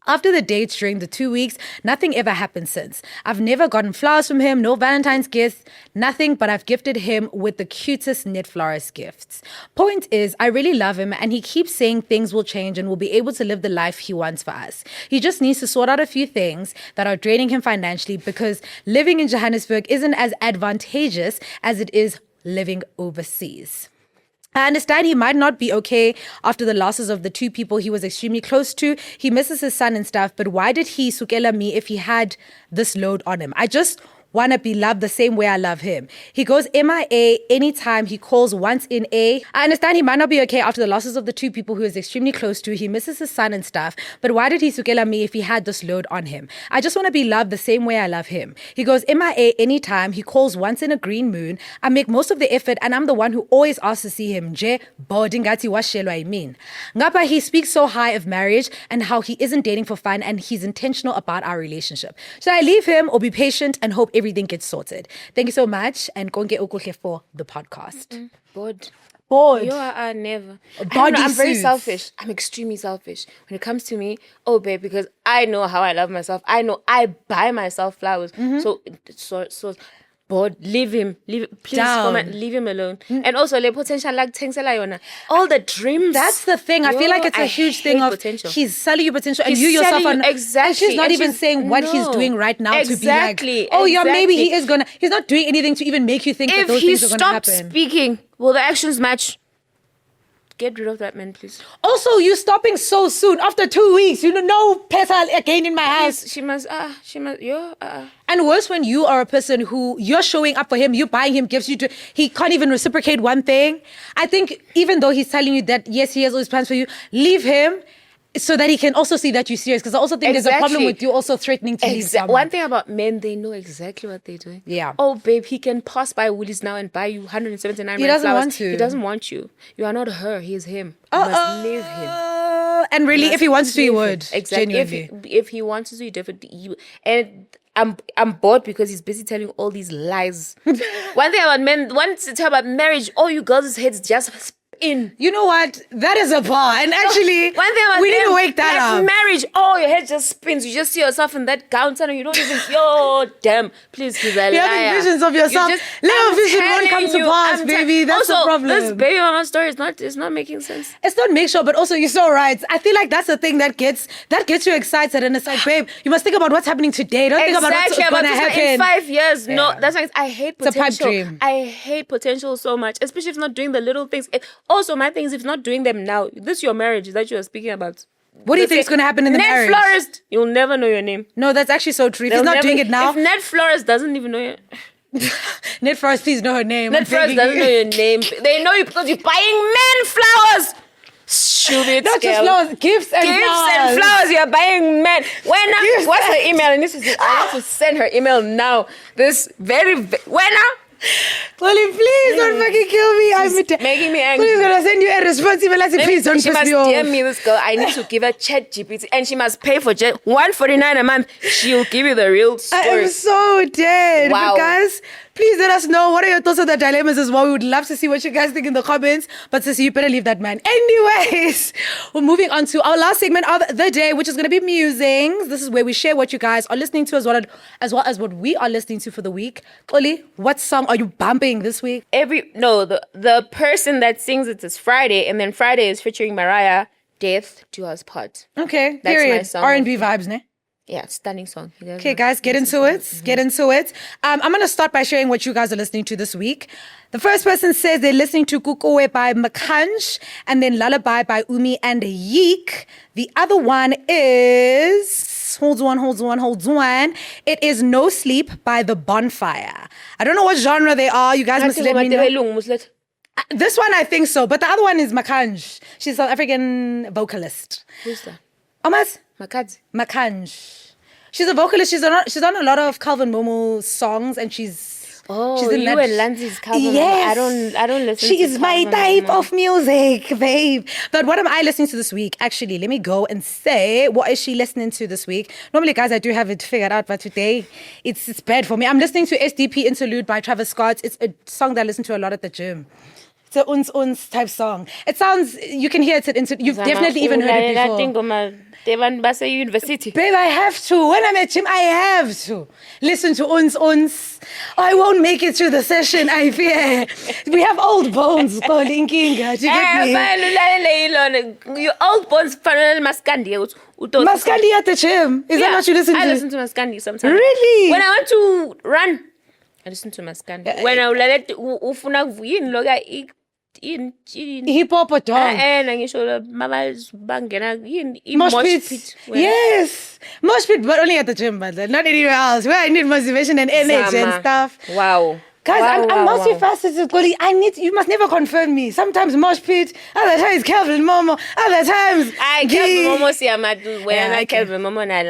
S1: After the dates during the 2 weeks, nothing ever happened since. I've never gotten flowers from him, no Valentine's gifts, nothing, but I've gifted him with the cutest knit florist gifts. Point is, I really love him and he keeps saying things will change and will be able to live the life he wants for us. He just needs to sort out a few things that are draining him financially because living in Johannesburg isn't as advantageous as it is living overseas. I understand he might not be okay after the losses of the 2 people he was extremely close to. He misses his son and stuff, but why did he sukela me if he had this load on him? I just want to be loved the same way I love him. He goes MIA anytime he calls once in a... I understand he might not be okay after the losses of the two people who is extremely close to. He misses his son and stuff. But why did he sukela me if he had this load on him? I just want to be loved the same way I love him. He goes MIA anytime he calls once in a green moon. I make most of the effort and I'm the one who always asks to see him. Je, bodingati washelo I mean. Ngapa he speaks so high of marriage and how he isn't dating for fun and he's intentional about our relationship. Should I leave him or be patient and hope everything gets sorted? Thank you so much and konke okuhle for the podcast.
S2: Bored.
S1: Bored.
S2: You are never.
S1: Body
S2: I'm very
S1: suits.
S2: selfish. I'm extremely selfish. When it comes to me, oh babe, because I know how I love myself. I know I buy myself flowers. So bored. Leave him. Please, leave him alone. And also, the potential like tengsela all the dreams.
S1: That's the thing. I feel like it's a huge thing of
S2: potential.
S1: he's selling you potential and
S2: He's
S1: you yourself
S2: selling
S1: are
S2: you, exactly.
S1: And she's not
S2: And
S1: even
S2: she's-
S1: saying what he's
S2: no.
S1: doing right now to be
S2: Exactly,
S1: like, oh yeah, maybe
S2: exactly.
S1: he is gonna. He's not doing anything to even make you think that
S2: If
S1: those
S2: he
S1: things are gonna
S2: stopped
S1: happen.
S2: speaking, will the actions match? Get rid of that man, please.
S1: Also, you stopping so soon after 2 weeks. You know, no pesal again in my house.
S2: She must,
S1: And worse when you are a person who you're showing up for him, you're buying him gifts, he can't even reciprocate one thing. I think even though he's telling you that, yes, he has all his plans for you, leave him so that he can also see that you're serious. Because I also think there's a problem
S2: Exactly.
S1: with you also threatening to leave someone.
S2: One thing about men, they know exactly what they're doing.
S1: Yeah.
S2: Oh, babe, he can pass by Woolies now and buy you 179
S1: He
S2: red
S1: doesn't
S2: flowers.
S1: want to.
S2: He doesn't want you. You are not her. He is him. You must leave him.
S1: And really, if he wants to, he
S2: Leave him.
S1: would.
S2: Exactly.
S1: Genuinely.
S2: If he wants to, he definitely. And I'm bored because he's busy telling all these lies. One thing about men, one to tell about marriage, all you girls' heads just spin.
S1: You know what? That is a bar. And actually,
S2: One thing about
S1: we need
S2: them,
S1: to wake that
S2: like
S1: up.
S2: marriage, oh, your head just spins. You just see yourself in that gown, and you don't even. Yo, damn! Please, he's a
S1: You're
S2: liar.
S1: having visions of yourself. Little
S2: I'm
S1: vision won't
S2: telling
S1: come to
S2: you,
S1: pass, baby. That's
S2: also,
S1: the problem.
S2: This baby mama story is not making sense.
S1: It's not make sure, but also you're so right. I feel like that's the thing that gets you excited, and it's like, babe, you must think about what's happening today. Don't think about what's
S2: Exactly,
S1: gonna
S2: this
S1: happen.
S2: in 5 years. No,
S1: Yeah.
S2: that's like I hate
S1: It's a pipe
S2: potential.
S1: dream.
S2: I hate potential so much, especially if it's not doing the little things. Also, my thing is if it's not doing them now. This your marriage that you are speaking about.
S1: What do you think is gonna happen in the
S2: Ned
S1: marriage?
S2: Florist, you'll never know your name.
S1: No, that's actually so true. If he's
S2: They'll
S1: not
S2: never-
S1: doing it now,
S2: If Ned Florist doesn't even know your
S1: Ned Forrest, please know her name.
S2: Ned
S1: I'm
S2: Florist
S1: begging
S2: doesn't
S1: you.
S2: know your name. They know you because you're buying men flowers. Stupid
S1: Not just
S2: girl.
S1: flowers, gifts and
S2: Gifts
S1: flowers.
S2: and flowers, you're buying men.
S1: Gifts
S2: What's her
S1: and-
S2: email? And this is it. I have to send her email now. This Wena?
S1: Polly, please don't fucking kill me. I'm
S2: making me angry.
S1: Polly's gonna send you a response email. I say, please don't
S2: She
S1: piss
S2: must
S1: me off.
S2: DM me this girl. I need to give her chat GPT and she must pay for $149 a month. She'll give you the real
S1: I
S2: story.
S1: am so dead.
S2: Wow.
S1: But guys, please let us know what are your thoughts on the dilemmas as well. We would love to see what you guys think in the comments. But Sissy, you better leave that man. Anyways, we're moving on to our last segment of the day, which is going to be musings. This is where we share what you guys are listening to as well as what we are listening to for the week. Oli, what song are you bumping this week?
S2: The person that sings it is Friday, and then Friday is featuring Mariah. Death Do Us Part.
S1: Okay,
S2: That's my
S1: period.
S2: song.
S1: R&B vibes, ne?
S2: Yeah, stunning song.
S1: Okay, guys, get into it. Get into it. I'm going to start by sharing what you guys are listening to this week. The first person says they're listening to Kukowe by Makanj and then Lullaby by Umi and Yeek. The other one is... Hold on. It is No Sleep by The Bonfire. I don't know what genre they are. You guys must let me know. This one, I think so. But the other one is Makanj. She's a South African vocalist.
S2: Who's that?
S1: Omas?
S2: Makadzi.
S1: Makanj. She's a vocalist. She's on a lot of Calvin Momo songs, and she's in
S2: you
S1: that.
S2: and Lanzi's Calvin.
S1: Yes.
S2: I don't listen.
S1: She
S2: to
S1: is my
S2: Calvin
S1: type
S2: Momo.
S1: of music, babe. But what am I listening to this week? Actually, let me go and say what is she listening to this week. Normally, guys, I do have it figured out, but today it's bad for me. I'm listening to SDP Interlude by Travis Scott. It's a song that I listen to a lot at the gym. It's a uns type song. It sounds, you can hear it. You've definitely even heard it before.
S2: University.
S1: Babe, I have to. When I'm at gym, I have to listen to uns. I won't make it through the session, I fear. We have old bones, calling Kinga. Do you get me?
S2: Your old bones Maskandi.
S1: Maskandi at the gym. Is that what you listen to?
S2: I listen to Maskandi sometimes.
S1: Really?
S2: When I want to run, I listen to Maskandi. When I let ufuna yini loka in
S1: Hip hop or dog?
S2: and ngisho mama bangena in
S1: Mosh
S2: mosh
S1: pit.
S2: pit where-
S1: Yes. Mosh pit, but only at the gym, but not anywhere else. Where I need motivation and energy and
S2: Zama.
S1: stuff.
S2: Wow.
S1: Guys,
S2: Wow,
S1: I'm
S2: wow, wow.
S1: multifaceted, Xoli. You must never confirm me. Sometimes mosh pit, other times Kelvin Momo, other times
S2: I Kelvin Momo siyamadu
S1: Yeah,
S2: wena
S1: okay.
S2: Kelvin Momo na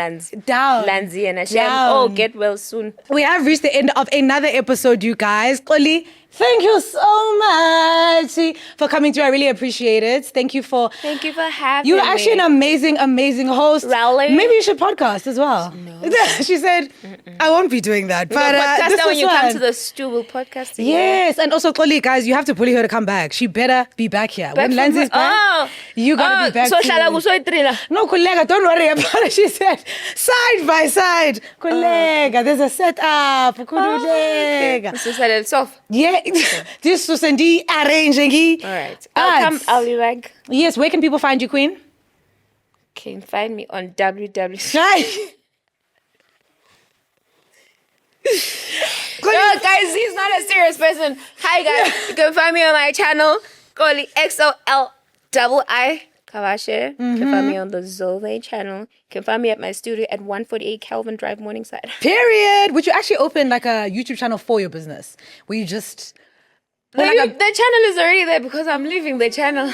S1: Down.
S2: Lanzi and Hashem.
S1: Down.
S2: Oh, get well soon.
S1: We have reached the end of another episode, you guys. Xoli, thank you so much for coming through. I really appreciate it. Thank you for
S2: having
S1: You're actually an amazing, amazing host.
S2: Really?
S1: Maybe you should podcast as well. No. She said, I won't be doing that.
S2: We'll
S1: But
S2: podcast
S1: this
S2: that when
S1: was
S2: you come
S1: fun.
S2: to the stew, we'll podcast together.
S1: Yes, and also Xoli, guys, you have to pull her to come back. She better be back here.
S2: Back
S1: When
S2: from
S1: Lanzi's
S2: where-
S1: back, you gotta be back.
S2: So
S1: too.
S2: hlala kusoyitrila.
S1: No, Kulega, don't worry about it. She said, side by side. Kulega, there's a setup. Kulega.
S2: So set it off.
S1: Yeah, this was indeed arranging.
S2: All right. I'll be back.
S1: Yes, where can people find you, Queen?
S2: Can find me on www.
S1: Right.
S2: No, guys, he's not a serious person. Hi, guys. You can find me on my channel, Xoli Xoli Gcabashe. You can find me on the Xoli channel. You can find me at my studio at 148 Calvin Drive, Morningside.
S1: Period. Would you actually open like a YouTube channel for your business? Where you just...
S2: The channel is already there because I'm leaving the channel.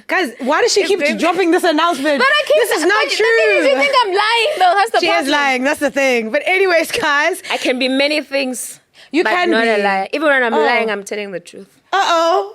S1: Guys, why does she keep
S2: been-
S1: dropping this announcement?
S2: But I keep.
S1: This is not
S2: The thing is,
S1: true.
S2: you think I'm lying though? That's the
S1: She
S2: problem.
S1: is lying. That's the thing. But anyways, guys,
S2: I can be many things.
S1: you
S2: but
S1: can
S2: not
S1: be.
S2: a liar. Even when I'm
S1: Oh.
S2: lying, I'm telling the truth.
S1: Uh-oh.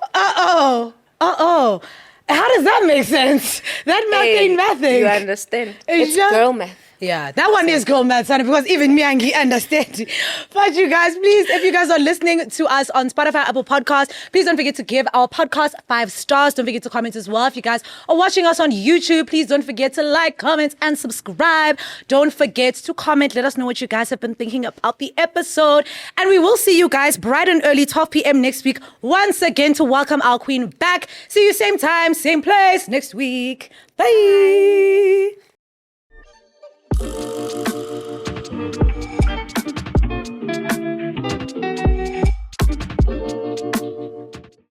S1: How does that make sense? That math ain't mathing.
S2: You understand?
S1: It's
S2: It's
S1: just-
S2: girl math.
S1: Yeah, that one is girl math, son, because even me and he understand. But you guys, please, if you guys are listening to us on Spotify, Apple Podcasts, please don't forget to give our podcast 5 stars. Don't forget to comment as well. If you guys are watching us on YouTube, please don't forget to like, comment, and subscribe. Don't forget to comment. Let us know what you guys have been thinking about the episode. And we will see you guys bright and early, 12 p.m. next week, once again to welcome our queen back. See you same time, same place next week. Bye.